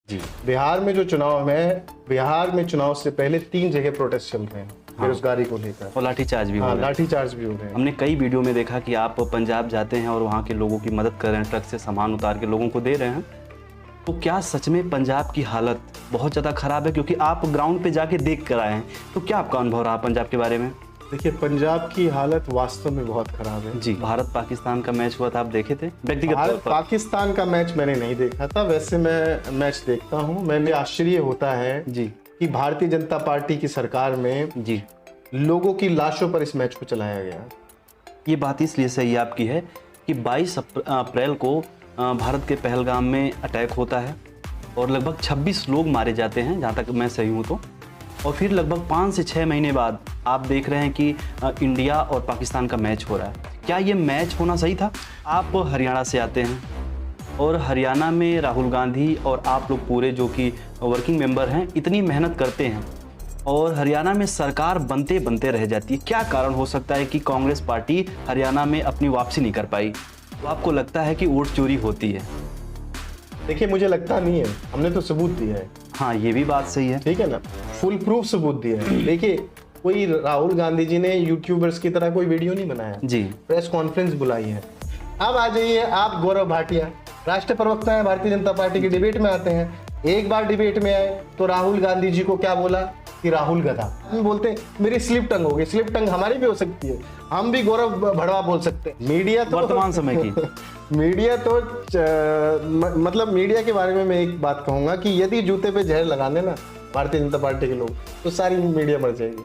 जी। बिहार में जो चुनाव है, बिहार में चुनाव से पहले 3 जगह प्रोटेस्ट चल रहे हैं बेरोजगारी को लेकर। और लाठीचार्ज भी हो हाँ, रहा है। लाठीचार्ज भी हो रहे हैं। हमने कई वीडियो में देखा कि आप पंजाब जाते हैं और वहाँ के लोगों की मदद कर रहे हैं, ट्रक से सामान उतार के लोगों को दे रहे हैं। तो क्या सच में पंजाब की हालत बहुत ज़्यादा ख़राब है? क्योंकि आप ग्राउंड पे जाके देख कर आए हैं, तो क्या आपका अनुभव रहा पंजाब के बारे में? देखिए, पंजाब की हालत वास्तव में बहुत खराब है। जी, भारत पाकिस्तान का मैच हुआ था, आप देखे थे व्यक्तिगत तौर भारत पर? पाकिस्तान का मैच मैंने नहीं देखा था, वैसे मैं मैच देखता हूँ। मैंने आश्चर्य होता है जी कि भारतीय जनता पार्टी की सरकार में जी, लोगों की लाशों पर इस मैच को चलाया गया। ये बात इसलिए सही आपकी है कि 22 अप्रैल को भारत के पहलगाम में अटैक होता है और लगभग 26 लोग मारे जाते हैं, जहाँ तक मैं सही हूँ तो। और फिर लगभग 5 से 6 महीने बाद आप देख रहे हैं कि इंडिया और पाकिस्तान का मैच हो रहा है। क्या ये मैच होना सही था? आप हरियाणा से आते हैं और हरियाणा में राहुल गांधी और आप लोग पूरे जो कि वर्किंग मेंबर हैं, इतनी मेहनत करते हैं और हरियाणा में सरकार बनते बनते रह जाती है। क्या कारण हो सकता है कि कांग्रेस पार्टी हरियाणा में अपनी वापसी नहीं कर पाई? तो आपको लगता है कि वोट चोरी होती है? देखिए, मुझे लगता नहीं है, हमने तो सबूत दिया है। हाँ, ये भी बात सही है। ठीक है ना, फुल प्रूफ सबूत दिया है। देखिए, कोई राहुल गांधी जी ने यूट्यूबर्स की तरह कोई वीडियो नहीं बनाया, जी, प्रेस कॉन्फ्रेंस बुलाई है। अब आ जाइए आप, गौरव भाटिया राष्ट्रीय प्रवक्ता है भारतीय जनता पार्टी की, डिबेट में आते हैं। एक बार डिबेट में आए तो राहुल गांधी जी को क्या बोला कि राहुल गधा। हम बोलते हैं मेरी स्लिप टंग होगी, स्लिप टंग हमारी भी हो सकती है, हम भी गौरव भड़वा बोल सकते हैं। मीडिया तो वर्तमान समय की मीडिया तो मतलब मीडिया के बारे में मैं एक बात कहूंगा कि यदि जूते पे जहर लगाने ना भारतीय जनता पार्टी के लोग, तो सारी मीडिया मर जाएगी।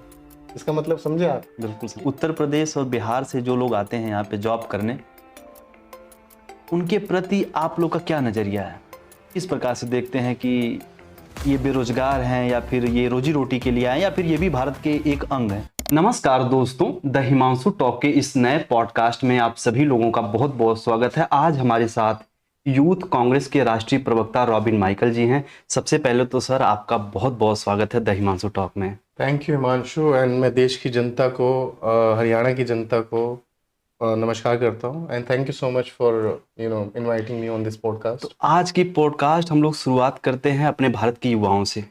इसका मतलब समझे आप? बिल्कुल सही। उत्तर प्रदेश और बिहार से जो लोग आते हैं यहाँ पे जॉब करने, उनके प्रति आप लोग का क्या नज़रिया है? किस प्रकार से देखते हैं कि ये बेरोजगार हैं या फिर ये रोजी रोटी के लिए आए या फिर ये भी भारत के एक अंग हैं? नमस्कार दोस्तों, द हिमांशु टॉक के इस नए पॉडकास्ट में आप सभी लोगों का बहुत बहुत स्वागत है। आज हमारे साथ यूथ कांग्रेस के राष्ट्रीय प्रवक्ता रॉबिन माइकल जी हैं। सबसे पहले तो सर आपका बहुत बहुत स्वागत है द हिमांशु टॉक में। Thank you Himanshu. एंड मैं देश की जनता को, हरियाणा की जनता को नमस्कार करता हूँ। And thank you so much for inviting me on this podcast. तो आज की पॉडकास्ट हम लोग शुरुआत करते हैं अपने भारत के युवाओं से।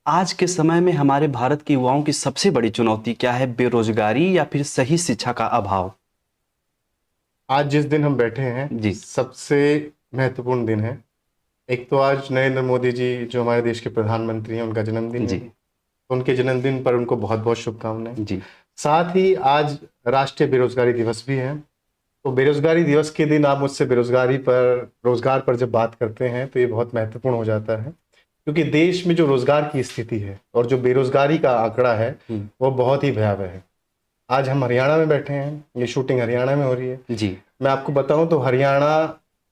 आज के समय में हमारे भारत के युवाओं की सबसे बड़ी चुनौती क्या है? बेरोजगारी या फिर सही शिक्षा का अभाव? आज जिस दिन हम बैठे हैं जी, सबसे महत्वपूर्ण दिन है। एक तो आज नरेंद्र मोदी जी जो हमारे देश के प्रधानमंत्री हैं, उनका जन्मदिन जी, है। उनके जन्मदिन पर उनको बहुत बहुत शुभकामनाएं। जी, साथ ही आज राष्ट्रीय बेरोजगारी दिवस भी है। तो बेरोजगारी दिवस के दिन आप मुझसे रोजगार पर जब बात करते हैं तो ये बहुत महत्वपूर्ण हो जाता है, क्योंकि देश में जो रोजगार की स्थिति है और जो बेरोजगारी का आंकड़ा है वो बहुत ही भयावह है। आज हम हरियाणा में बैठे हैं, ये शूटिंग हरियाणा में हो रही है। जी। मैं आपको बताऊं तो हरियाणा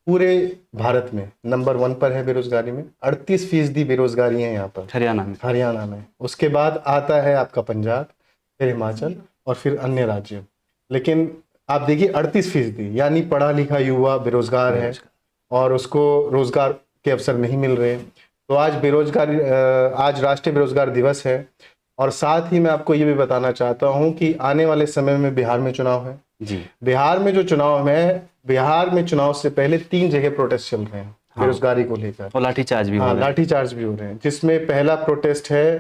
पूरे भारत में नंबर 1 पर है बेरोजगारी में। 38% बेरोजगारी है यहाँ पर हरियाणा में। उसके बाद आता है आपका पंजाब, फिर हिमाचल और फिर अन्य राज्य। लेकिन आप देखिए 38% यानी पढ़ा लिखा युवा बेरोजगार है और उसको रोजगार के अवसर नहीं मिल रहे। तो आज राष्ट्रीय बेरोजगार दिवस है। और साथ ही मैं आपको ये भी बताना चाहता हूँ कि आने वाले समय में बिहार में चुनाव है। जी, बिहार में जो चुनाव है, बिहार में चुनाव से पहले 3 जगह प्रोटेस्ट चल रहे हैं बेरोजगारी को लेकर। और लाठीचार्ज भी हो हाँ, रहा है। लाठीचार्ज भी हो रहे हैं, जिसमें पहला प्रोटेस्ट है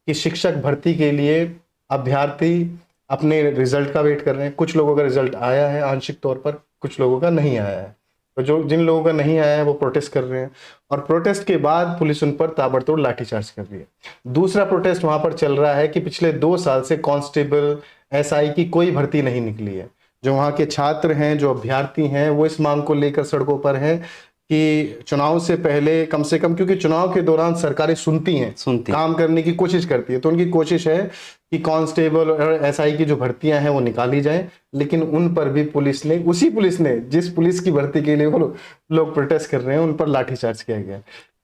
कि शिक्षक भर्ती के लिए अभ्यर्थी अपने रिजल्ट का वेट कर रहे हैं। कुछ लोगों का रिजल्ट आया है आंशिक तौर पर, कुछ लोगों का नहीं आया है। तो जिन लोगों का नहीं आया है वो प्रोटेस्ट कर रहे हैं और प्रोटेस्ट के बाद पुलिस उन पर ताबड़तोड़ लाठीचार्ज कर रही है। दूसरा प्रोटेस्ट वहां पर चल रहा है कि पिछले 2 साल से कांस्टेबल, एसआई की कोई भर्ती नहीं निकली है। जो वहाँ के छात्र हैं, जो अभ्यर्थी हैं, वो इस मांग को लेकर सड़कों पर हैं कि चुनाव से पहले कम से कम, क्योंकि चुनाव के दौरान सरकारें सुनती हैं, काम करने की कोशिश करती है, तो उनकी कोशिश है कि कांस्टेबल और एसआई की जो भर्तियां हैं वो निकाली जाएं। लेकिन उन पर भी उसी पुलिस ने जिस पुलिस की भर्ती के लिए वो लोग प्रोटेस्ट कर रहे हैं, उन पर लाठीचार्ज किया गया।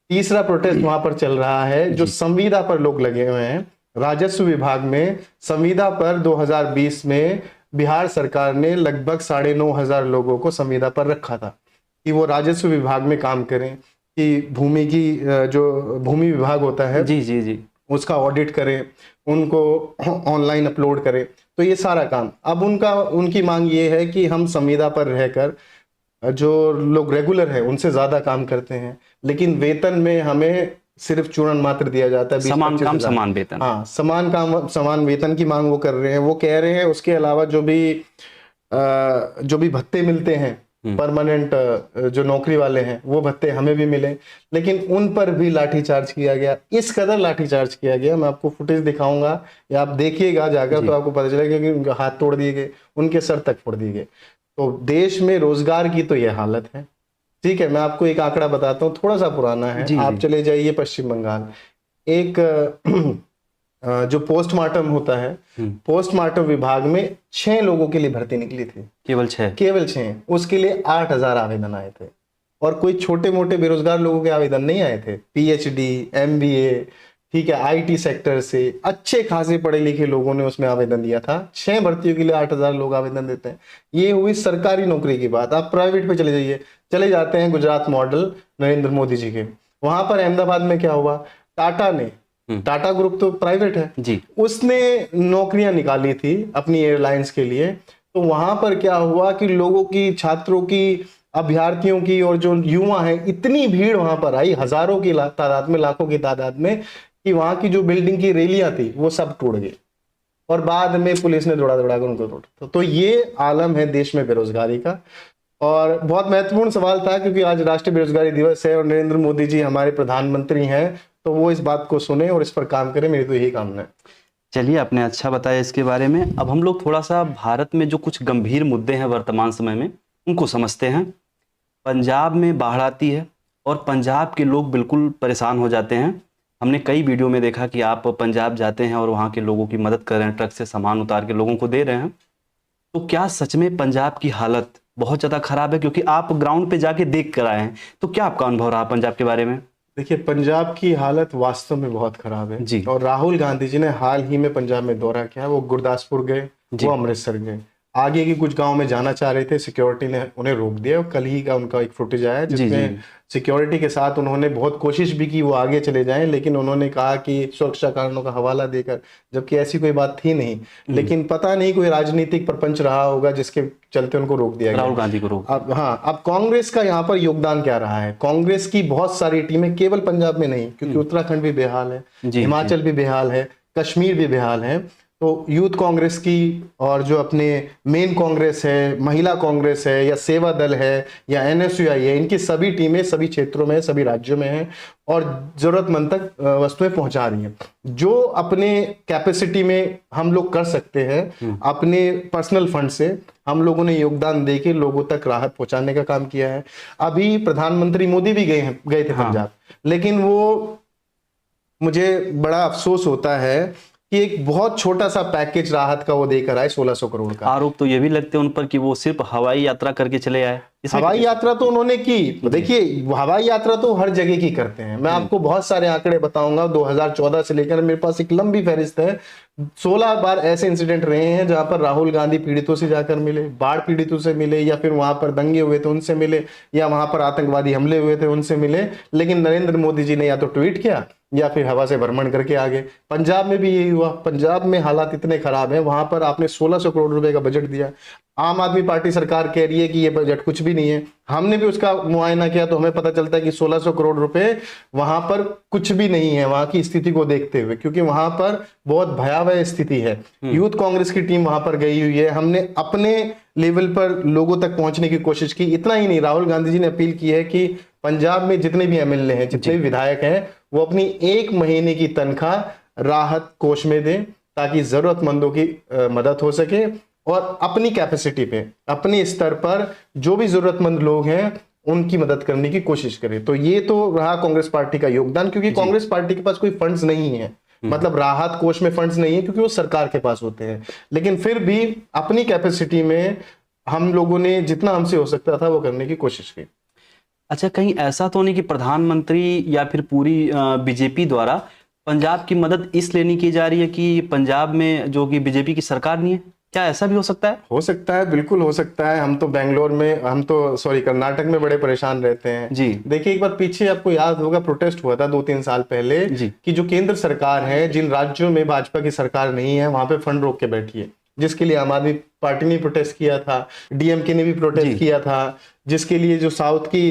तीसरा प्रोटेस्ट वहां पर चल रहा है जो संविदा पर लोग लगे हुए हैं। राजस्व विभाग में संविदा पर 2020 में बिहार सरकार ने लगभग 9,500 लोगों को संविदा पर रखा था कि वो राजस्व विभाग में काम करें, कि जो भूमि विभाग होता है, जी, जी, जी, उसका ऑडिट करें, उनको ऑनलाइन अपलोड करें। तो ये सारा काम अब उनकी मांग ये है कि हम संविदा पर रहकर जो लोग रेगुलर हैं उनसे ज्यादा काम करते हैं, लेकिन वेतन में हमें सिर्फ चूर्ण मात्र दिया जाता है, 20-25 समान काम हजार। समान वेतन। हाँ, समान काम समान वेतन की मांग वो कर रहे हैं। वो कह रहे हैं उसके अलावा जो भी भत्ते मिलते हैं परमानेंट, जो नौकरी वाले हैं वो भत्ते हमें भी मिले, लेकिन उन पर भी लाठीचार्ज किया गया। इस कदर लाठीचार्ज किया गया, मैं आपको फुटेज दिखाऊंगा या आप देखिएगा जाकर तो आपको पता चलेगा कि उनके हाथ तोड़ दिए गए, उनके सर तक फोड़ दिए गए। तो देश में रोजगार की तो यह हालत है। ठीक है, मैं आपको एक आंकड़ा बताता हूँ, थोड़ा सा पुराना है। आप चले जाइए पश्चिम बंगाल, एक जो पोस्टमार्टम होता है, पोस्टमार्टम विभाग में 6 लोगों के लिए भर्ती निकली थी, केवल 6। उसके लिए 8,000 आवेदन आए थे। और कोई छोटे मोटे बेरोजगार लोगों के आवेदन नहीं आए थे, पीएचडी, एमबीए, ठीक है, आईटी सेक्टर से अच्छे खासे पढ़े लिखे लोगों ने उसमें आवेदन दिया था। 6 भर्तियों के लिए 8,000 लोग आवेदन देते हैं। ये हुई सरकारी नौकरी की बात। आप प्राइवेट पे चले जाते हैं गुजरात मॉडल नरेंद्र मोदी जी के, वहां पर अहमदाबाद में क्या हुआ, टाटा ग्रुप तो प्राइवेट है जी, उसने नौकरियां निकाली थी अपनी एयरलाइंस के लिए। तो वहां पर क्या हुआ कि लोगों की, छात्रों की, अभ्यर्थियों की और जो युवा है, इतनी भीड़ वहां पर आई, हजारों की तादाद में, लाखों की तादाद में, कि वहां की जो बिल्डिंग की रेलियां थी वो सब टूट गई और बाद में पुलिस ने दौड़ा कर उनको तोड़ा। तो ये आलम है देश में बेरोजगारी का। और बहुत महत्वपूर्ण सवाल था क्योंकि आज राष्ट्रीय बेरोजगारी दिवस है और नरेंद्र मोदी जी हमारे प्रधानमंत्री हैं, तो वो इस बात को सुने और इस पर काम करें, मेरी तो यही कामना है। चलिए, आपने अच्छा बताया इसके बारे में। अब हम लोग थोड़ा सा भारत में जो कुछ गंभीर मुद्दे हैं वर्तमान समय में उनको समझते हैं। पंजाब में बाढ़ आती है और पंजाब के लोग बिल्कुल परेशान हो जाते हैं। हमने कई वीडियो में देखा कि आप पंजाब जाते हैं और वहाँ के लोगों की मदद कर रहे हैं, ट्रक से सामान उतार के लोगों को दे रहे हैं। तो क्या सच में पंजाब की हालत बहुत ज़्यादा खराब है? क्योंकि आप ग्राउंड पे जाके देख कर आए हैं, तो क्या आपका अनुभव रहा पंजाब के बारे में? देखिए, पंजाब की हालत वास्तव में बहुत खराब है जी। और राहुल गांधी जी ने हाल ही में पंजाब में दौरा किया। वो गुरदासपुर गए, वो अमृतसर गए, आगे की कुछ गांव में जाना चाह रहे थे, सिक्योरिटी ने उन्हें रोक दिया। कल ही का उनका एक फुटेज आया जिसमें सिक्योरिटी के साथ उन्होंने बहुत कोशिश भी की वो आगे चले जाएं, लेकिन उन्होंने कहा कि सुरक्षा कारणों का हवाला देकर, जबकि ऐसी कोई बात थी नहीं। लेकिन पता नहीं कोई राजनीतिक प्रपंच रहा होगा जिसके चलते उनको रोक दिया गया, राहुल गांधी को रोक। अब कांग्रेस का यहाँ पर योगदान क्या रहा है? कांग्रेस की बहुत सारी टीमें, केवल पंजाब में नहीं, क्योंकि उत्तराखंड भी बेहाल है, हिमाचल भी बेहाल है, कश्मीर भी बेहाल है। तो यूथ कांग्रेस की और जो अपने मेन कांग्रेस है, महिला कांग्रेस है, या सेवा दल है, या एनएसयूआई है, इनकी सभी टीमें सभी क्षेत्रों में, सभी राज्यों में हैं और जरूरतमंद तक वस्तुएं पहुंचा रही हैं। जो अपने कैपेसिटी में हम लोग कर सकते हैं, अपने पर्सनल फंड से हम लोगों ने योगदान देके लोगों तक राहत पहुंचाने का काम किया है। अभी प्रधानमंत्री मोदी भी गए थे पंजाब, लेकिन वो, मुझे बड़ा अफसोस होता है कि एक बहुत छोटा सा पैकेज राहत का वो देकर आए, 1600 करोड़ का। आरोप तो ये भी लगते हैं उन पर कि वो सिर्फ हवाई यात्रा करके चले आए। हवाई यात्रा तो उन्होंने की, देखिए हवाई यात्रा तो हर जगह की करते हैं। मैं आपको बहुत सारे आंकड़े बताऊंगा, 2014 से लेकर मेरे पास एक लंबी फहरिस्त है। 16 बार ऐसे इंसिडेंट रहे हैं जहां पर राहुल गांधी पीड़ितों से जाकर मिले, बाढ़ पीड़ितों से मिले, या फिर वहां पर दंगे हुए थे उनसे मिले, या वहां पर आतंकवादी हमले हुए थे उनसे मिले। लेकिन नरेंद्र मोदी जी ने या तो ट्वीट किया या फिर हवा से भ्रमण करके आ गए। पंजाब में भी यही हुआ। पंजाब में हालात इतने खराब हैं, वहां पर आपने 1600 करोड़ रुपए का बजट दिया। आम आदमी पार्टी सरकार कह रही है कि ये बजट कुछ भी नहीं है। हमने भी उसका मुआयना किया तो हमें पता चलता है कि 1600 करोड़ रुपए वहां पर कुछ भी नहीं है, वहां की स्थिति को देखते हुए, क्योंकि वहां पर बहुत भयावह स्थिति है। यूथ कांग्रेस की टीम वहां पर गई हुई है। हमने अपने लेवल पर लोगों तक पहुंचने की कोशिश की। इतना ही नहीं, राहुल गांधी जी ने अपील की है कि पंजाब में जितने भी एमएलए हैं, जितने भी विधायक हैं, वो अपनी 1 महीने की तनख्वाह राहत कोष में दें ताकि जरूरतमंदों की मदद हो सके। और अपनी कैपेसिटी पे, अपने स्तर पर जो भी जरूरतमंद लोग हैं उनकी मदद करने की कोशिश करें। तो ये तो रहा कांग्रेस पार्टी का योगदान, क्योंकि कांग्रेस पार्टी के पास कोई फंड्स नहीं है, मतलब राहत कोष में फंड्स नहीं है, क्योंकि वो सरकार के पास होते हैं। लेकिन फिर भी अपनी कैपेसिटी में हम लोगों ने जितना हमसे हो सकता था वो करने की कोशिश की। अच्छा, कहीं ऐसा तो नहीं कि प्रधानमंत्री या फिर पूरी बीजेपी द्वारा पंजाब की मदद इसलिए नहीं की जा रही है कि पंजाब में जो कि बीजेपी की सरकार नहीं है? क्या ऐसा भी हो सकता है? हो सकता है, बिल्कुल हो सकता है। हम तो बेंगलोर में, कर्नाटक में बड़े परेशान रहते हैं जी। देखिए, एक बार पीछे आपको याद होगा प्रोटेस्ट हुआ था 2-3 साल पहले कि जो केंद्र सरकार है, जिन राज्यों में भाजपा की सरकार नहीं है, वहां पे फंड रोक के बैठी है। जिसके लिए आम आदमी पार्टी ने प्रोटेस्ट किया था, डीएमके ने भी प्रोटेस्ट किया था, जिसके लिए जो साउथ की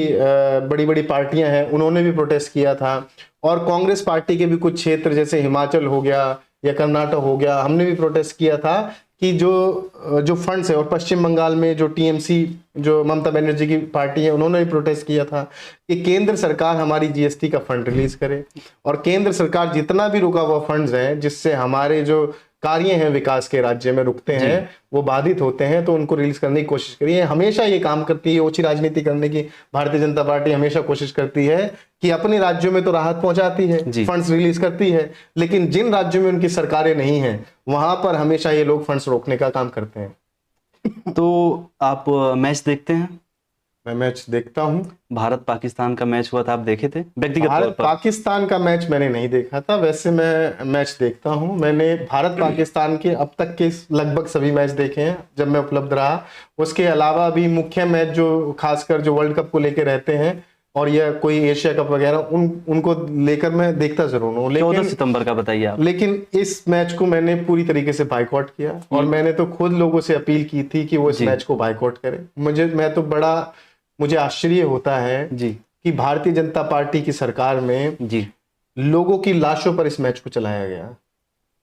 बड़ी बड़ी पार्टियां हैं उन्होंने भी प्रोटेस्ट किया था, और कांग्रेस पार्टी के भी कुछ क्षेत्र जैसे हिमाचल हो गया या कर्नाटक हो गया, हमने भी प्रोटेस्ट किया था कि जो फंड्स है, और पश्चिम बंगाल में जो टीएमसी जो ममता बनर्जी की पार्टी है उन्होंने भी प्रोटेस्ट किया था कि केंद्र सरकार हमारी जीएसटी का फंड रिलीज करे, और केंद्र सरकार जितना भी रुका हुआ फंड्स है जिससे हमारे जो कार्य हैं विकास के राज्य में रुकते हैं, वो बाधित होते हैं, तो उनको रिलीज करने की कोशिश करिए। हमेशा ये काम करती है, ओछी राजनीति करने की भारतीय जनता पार्टी हमेशा कोशिश करती है कि अपने राज्यों में तो राहत पहुंचाती है, फंड्स रिलीज करती है, लेकिन जिन राज्यों में उनकी सरकारें नहीं हैं वहां पर हमेशा ये लोग फंड्स रोकने का काम करते हैं। तो आप मैच देखते हैं? मैं मैच देखता हूं। भारत पाकिस्तान का मैच हुआ था, आप देखे थे? व्यक्तिगत तौर भारत पर पाकिस्तान का मैच मैंने नहीं देखा था, वैसे मैं मैच देखता हूं। मैंने भारत पाकिस्तान के अब तक के लगभग सभी मैच देखे हैं जब मैं उपलब्ध रहा। उसके अलावा भी मुख्य मैच जो खासकर जो वर्ल्ड कप को लेकर रहते हैं और या कोई एशिया कप वगैरह उनको लेकर मैं देखता जरूर हूँ। 14 सितंबर का बताइए आप। लेकिन इस मैच को मैंने पूरी तरीके से बाइकआउट किया, और मैंने तो खुद लोगों से अपील की थी कि वो इस मैच को बाइकआउट करें। मुझे आश्चर्य होता है कि भारतीय जनता पार्टी की सरकार में लोगों की लाशों पर इस मैच को चलाया गया।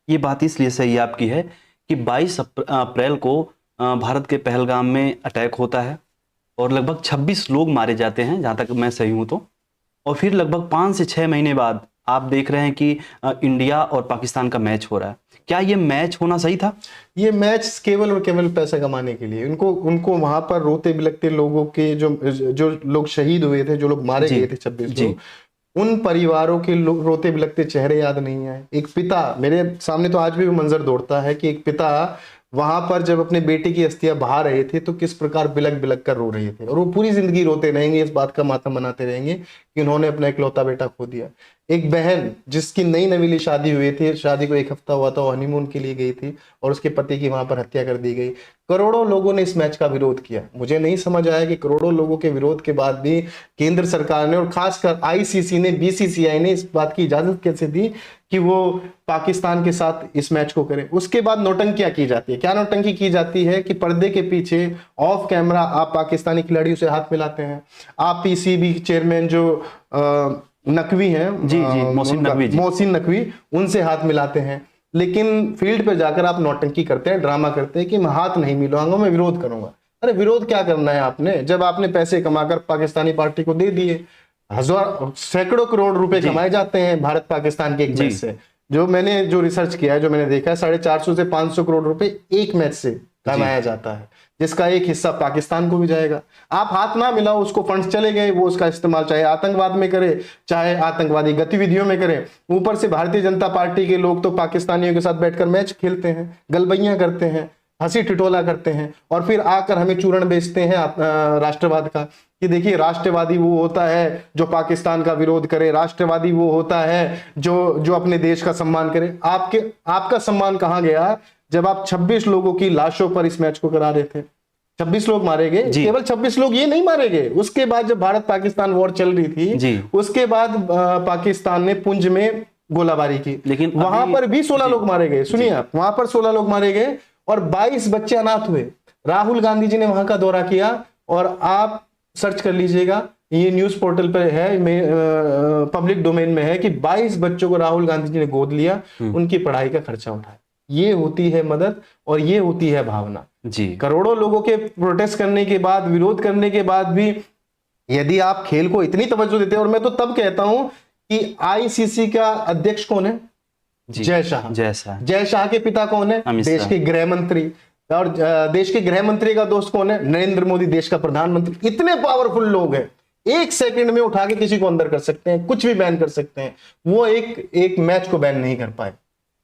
ये बात इसलिए सही आपकी है कि 22 अप्रैल को भारत के पहलगाम में अटैक होता है और लगभग 26 लोग मारे जाते हैं, जहां तक मैं सही हूं तो। और फिर लगभग 5 से 6 महीने बाद आप देख रहे हैं कि इंडिया और पाकिस्तान का मैच हो रहा है। क्या ये मैच होना सही था? ये मैच केवल और केवल पैसा कमाने के लिए, उनको वहां पर रोते बिलखते लोगों के जो लोग शहीद हुए थे, जो लोग मारे गए थे 26 लोग, उन परिवारों के रोते बिलखते चेहरे याद नहीं आए। एक पिता, मेरे सामने तो आज भी वो मंजर दौड़ता है कि एक पिता वहां पर जब अपने बेटे की अस्थियां बहा रहे थे तो किस प्रकार बिलख बिलख कर रो रहे थे, और वो पूरी जिंदगी रोते रहेंगे, इस बात का मातम मनाते रहेंगे कि उन्होंने अपना इकलौता बेटा खो दिया। एक बहन जिसकी नई नवीली शादी हुई थी, शादी को 1 हफ्ता हुआ था, वो हनीमून के लिए गई थी और उसके पति की वहां पर हत्या कर दी गई। करोड़ों लोगों ने इस मैच का विरोध किया। मुझे नहीं समझ आया कि करोड़ों लोगों के विरोध के बाद भी केंद्र सरकार ने और खासकर आईसीसी ने, बीसीसीआई ने इस बात की इजाजत कैसे दी कि वो पाकिस्तान के साथ इस मैच को करे। उसके बाद नौटंकियां की जाती है। क्या नौटंकी की जाती है कि पर्दे के पीछे ऑफ कैमरा आप पाकिस्तानी खिलाड़ियों से हाथ मिलाते हैं। आप पीसीबी चेयरमैन जो नकवी हैं, मोहसिन नकवी, उनसे हाथ मिलाते हैं, लेकिन फील्ड पे जाकर आप नौटंकी करते हैं, ड्रामा करते हैं कि मैं हाथ नहीं मिलाऊंगा, मैं विरोध करूंगा। अरे विरोध क्या करना है आपने, जब आपने पैसे कमाकर पाकिस्तानी पार्टी को दे दिए। सैकड़ों करोड़ रुपए कमाए जाते हैं भारत पाकिस्तान के एक मैच से। जो रिसर्च किया है, जो मैंने देखा है, 450 से 500 करोड़ रुपए एक मैच से कमाया जाता है, जिसका एक हिस्सा पाकिस्तान को भी जाएगा। आप हाथ ना मिलाओ, उसको फंड्स चले गए, वो उसका इस्तेमाल चाहे आतंकवाद में करे, चाहे आतंकवादी गतिविधियों में करे। ऊपर से भारतीय जनता पार्टी के लोग तो पाकिस्तानियों के साथ बैठकर मैच खेलते हैं, गलबैयां करते हैं, हंसी टिटोला करते हैं, और फिर आकर हमें चूरण बेचते हैं राष्ट्रवाद का कि देखिए राष्ट्रवादी वो होता है जो पाकिस्तान का विरोध करे, राष्ट्रवादी वो होता है जो अपने देश का सम्मान करे। आपका सम्मान कहां गया जब आप 26 लोगों की लाशों पर इस मैच को करा रहे थे? 26 लोग मारे गए, केवल 26 लोग ये नहीं मारे गए। उसके बाद जब भारत पाकिस्तान वॉर चल रही थी, उसके बाद पाकिस्तान ने पुंछ में गोलाबारी की, लेकिन वहां पर भी 16 लोग मारे गए। सुनिए आप, वहां पर 16 लोग मारे गए और 22 बच्चे अनाथ हुए। राहुल गांधी जी ने वहां का दौरा किया, और आप सर्च कर लीजिएगा, ये न्यूज पोर्टल पर है, पब्लिक डोमेन में है कि 22 बच्चों को राहुल गांधी जी ने गोद लिया, उनकी पढ़ाई का खर्चा उठाया। ये होती है मदद और ये होती है भावना। करोड़ों लोगों के प्रोटेस्ट करने के बाद, विरोध करने के बाद भी यदि आप खेल को इतनी तवज्जो देते हैं, और मैं तो तब कहता हूं कि आईसीसी का अध्यक्ष कौन है? जय शाह के पिता कौन है? देश के गृह मंत्री। और देश के गृह मंत्री का दोस्त कौन है? नरेंद्र मोदी, देश का प्रधानमंत्री। इतने पावरफुल लोग हैं, 1 सेकंड में उठा के किसी को अंदर कर सकते हैं, कुछ भी बैन कर सकते हैं। वो एक मैच को बैन नहीं कर पाए।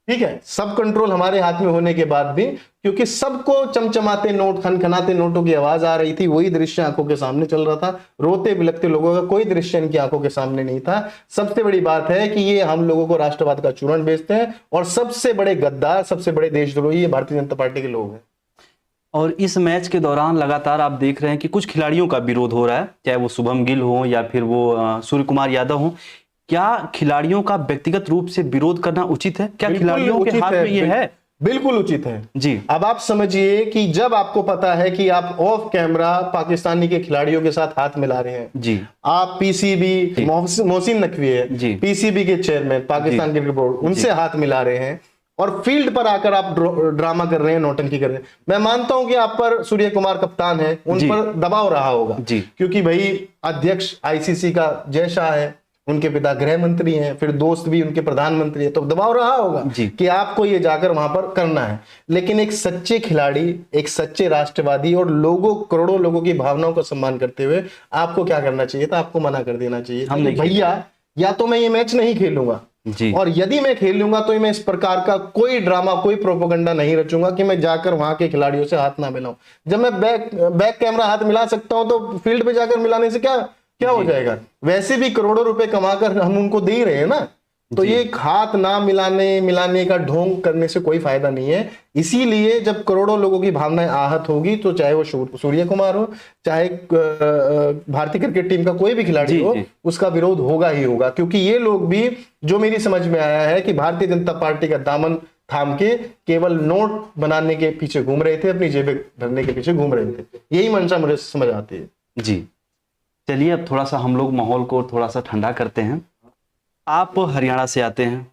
ठीक है, सब कंट्रोल हमारे हाथ में होने के बाद भी, क्योंकि सबको चमचमाते नोट, खनखनाते नोटों की आवाज आ रही थी, वही दृश्य आंखों के सामने चल रहा था। रोते बिलखते लोगों का कोई दृश्य इनकी आंखों के सामने नहीं था। सबसे बड़ी बात है कि ये हम लोगों को राष्ट्रवाद का चूरण बेचते हैं, और सबसे बड़े गद्दार, सबसे बड़े देशद्रोही ये भारतीय जनता पार्टी के लोग हैं। और इस मैच के दौरान लगातार आप देख रहे हैं कि कुछ खिलाड़ियों का विरोध हो रहा है, चाहे वो शुभम गिल हो या फिर वो सूर्य कुमार यादव हो। क्या खिलाड़ियों का व्यक्तिगत रूप से विरोध करना उचित है? क्या खिलाड़ियों के हाथ में ये है बिल्कुल उचित है जी। अब आप समझिए कि जब आपको पता है कि आप ऑफ कैमरा पाकिस्तानी के खिलाड़ियों के साथ हाथ मिला रहे हैं जी। आप पीसीबी मोहसिन नकवी जी। है पीसीबी के चेयरमैन पाकिस्तान क्रिकेट बोर्ड उनसे हाथ मिला रहे हैं और फील्ड पर आकर आप ड्रामा कर रहे हैं नौटंकी कर रहे हैं। मैं मानता हूं कि आप पर सूर्य कुमार कप्तान है उन पर दबाव रहा होगा क्योंकि भाई अध्यक्ष आईसीसी का जय शाह है उनके पिता गृह मंत्री हैं फिर दोस्त भी उनके प्रधानमंत्री है तो दबाव रहा होगा कि आपको ये जाकर वहां पर करना है। लेकिन एक सच्चे खिलाड़ी एक सच्चे राष्ट्रवादी और लोगों करोड़ों लोगों की भावनाओं का सम्मान करते हुए आपको क्या करना चाहिए था आपको मना कर देना चाहिए था भैया या तो मैं ये मैच नहीं खेलूंगा और यदि मैं खेल लूंगा तो मैं इस प्रकार का कोई ड्रामा कोई प्रोपोगंडा नहीं रचूंगा कि मैं जाकर वहां के खिलाड़ियों से हाथ ना मिलाऊं। जब मैं बैक कैमरा हाथ मिला सकता हूं तो फील्ड पे जाकर मिलाने से क्या हो जाएगा। वैसे भी करोड़ों रुपए कमाकर हम उनको दे ही रहे हैं ना तो ये हाथ ना मिलाने का ढोंग करने से कोई फायदा नहीं है। इसीलिए जब करोड़ों लोगों की भावनाएं आहत होगी तो चाहे वो सूर्य कुमार हो चाहे भारतीय क्रिकेट टीम का कोई भी खिलाड़ी हो उसका विरोध होगा ही होगा क्योंकि ये लोग भी जो मेरी समझ में आया है कि भारतीय जनता पार्टी का दामन थाम के केवल नोट बनाने के पीछे घूम रहे थे अपनी जेबें भरने के पीछे घूम रहे थे। यही मंशा मुझे समझ आती है। जी चलिए अब थोड़ा सा हम लोग माहौल को थोड़ा सा ठंडा करते हैं। आप हरियाणा से आते हैं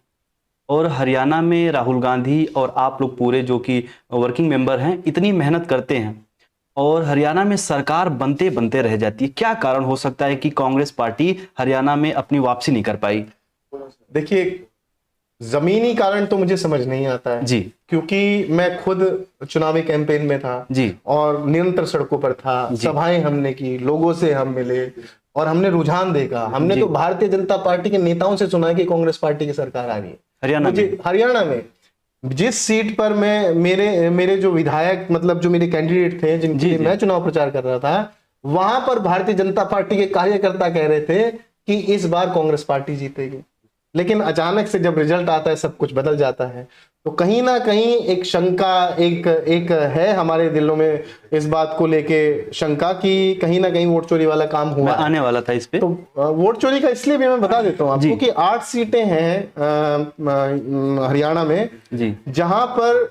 और हरियाणा में राहुल गांधी और आप लोग पूरे जो कि वर्किंग मेंबर हैं इतनी मेहनत करते हैं और हरियाणा में सरकार बनते बनते रह जाती है। क्या कारण हो सकता है कि कांग्रेस पार्टी हरियाणा में अपनी वापसी नहीं कर पाई? देखिए जमीनी कारण तो मुझे समझ नहीं आता है जी क्योंकि मैं खुद चुनावी कैंपेन में था जी और निरंतर सड़कों पर था सभाएं हमने की लोगों से हम मिले और हमने रुझान देखा। हमने तो भारतीय जनता पार्टी के नेताओं से सुना कि कांग्रेस पार्टी की सरकार आ रही है हरियाणा में जिस सीट पर मैं मेरे जो विधायक मतलब जो मेरे कैंडिडेट थे जिनके लिए मैं चुनाव प्रचार कर रहा था वहां पर भारतीय जनता पार्टी के कार्यकर्ता कह रहे थे कि इस बार कांग्रेस पार्टी जीतेगी। लेकिन अचानक से जब रिजल्ट आता है सब कुछ बदल जाता है तो कहीं ना कहीं एक शंका एक है हमारे दिलों में इस बात को लेके शंका कि कहीं ना कहीं वोट चोरी वाला काम हुआ आने वाला था इस पे। तो वोट चोरी का इसलिए भी मैं बता देता हूँ आपको कि 8 सीटें हैं हरियाणा में जहां पर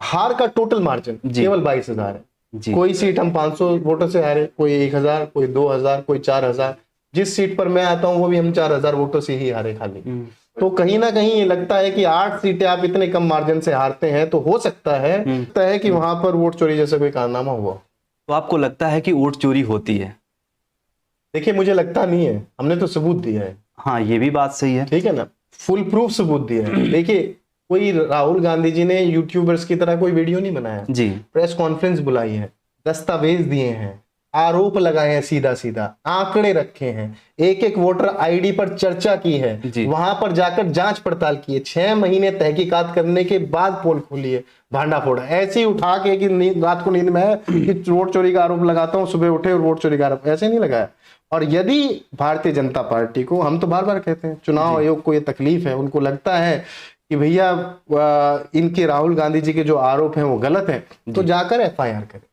हार का टोटल मार्जिन केवल 22,000 है। कोई सीट हम 500 वोटों से हारे कोई 1,000 कोई 2,000 कोई 4,000। जिस सीट पर मैं आता हूं वो भी हम 4,000 वोटों से ही हारे खाली। तो कहीं ना कहीं ये लगता है कि 8 सीटें आप इतने कम मार्जिन से हारते हैं तो हो सकता है कि वहां पर वोट चोरी जैसा कोई कारनामा हुआ। तो आपको लगता है कि वोट चोरी होती है? देखिए मुझे लगता नहीं है हमने तो सबूत दिया है। हाँ ये भी बात सही है ठीक है ना फुल प्रूफ सबूत दिया है। देखिए कोई राहुल गांधी जी ने यूट्यूबर्स की तरह कोई वीडियो नहीं बनाया प्रेस कॉन्फ्रेंस बुलाई है दस्तावेज दिए हैं आरोप लगाए हैं सीधा सीधा आंकड़े रखे हैं एक एक वोटर आईडी पर चर्चा की है वहां पर जाकर जांच पड़ताल की है 6 महीने तहकीकात करने के बाद पोल खोली है भांडा फोड़ा ऐसे ही उठा के कि रात को नींद में है कि वोट चोरी का आरोप लगाता हूं सुबह उठे और वोट चोरी का आरोप ऐसे नहीं लगाया। और यदि भारतीय जनता पार्टी को हम तो बार बार कहते हैं चुनाव आयोग को यह तकलीफ है उनको लगता है कि भैया इनके राहुल गांधी जी के जो आरोप हैं वो गलत हैं तो जाकर FIR करें।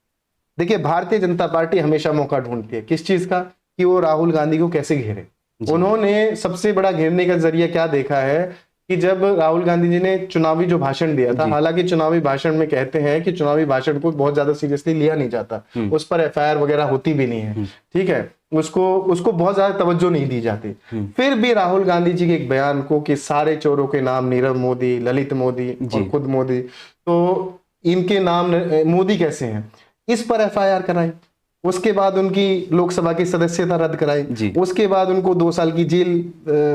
देखिए भारतीय जनता पार्टी हमेशा मौका ढूंढती है किस चीज का कि वो राहुल गांधी को कैसे घेरे। उन्होंने सबसे बड़ा घेरने का जरिया क्या देखा है कि जब राहुल गांधी जी ने चुनावी जो भाषण दिया था हालांकि चुनावी भाषण में कहते हैं कि चुनावी भाषण को बहुत ज्यादा सीरियसली लिया नहीं जाता उस पर FIR वगैरह होती भी नहीं है ठीक है उसको बहुत ज्यादा तवज्जो नहीं दी जाती। फिर भी राहुल गांधी जी के एक बयान को कि सारे चोरों के नाम नीरव मोदी ललित मोदी और खुद मोदी तो इनके नाम मोदी कैसे हैं इस पर FIR कराई। उसके बाद उनकी लोकसभा की सदस्यता रद्द कराई उसके बाद उनको 2 साल की जेल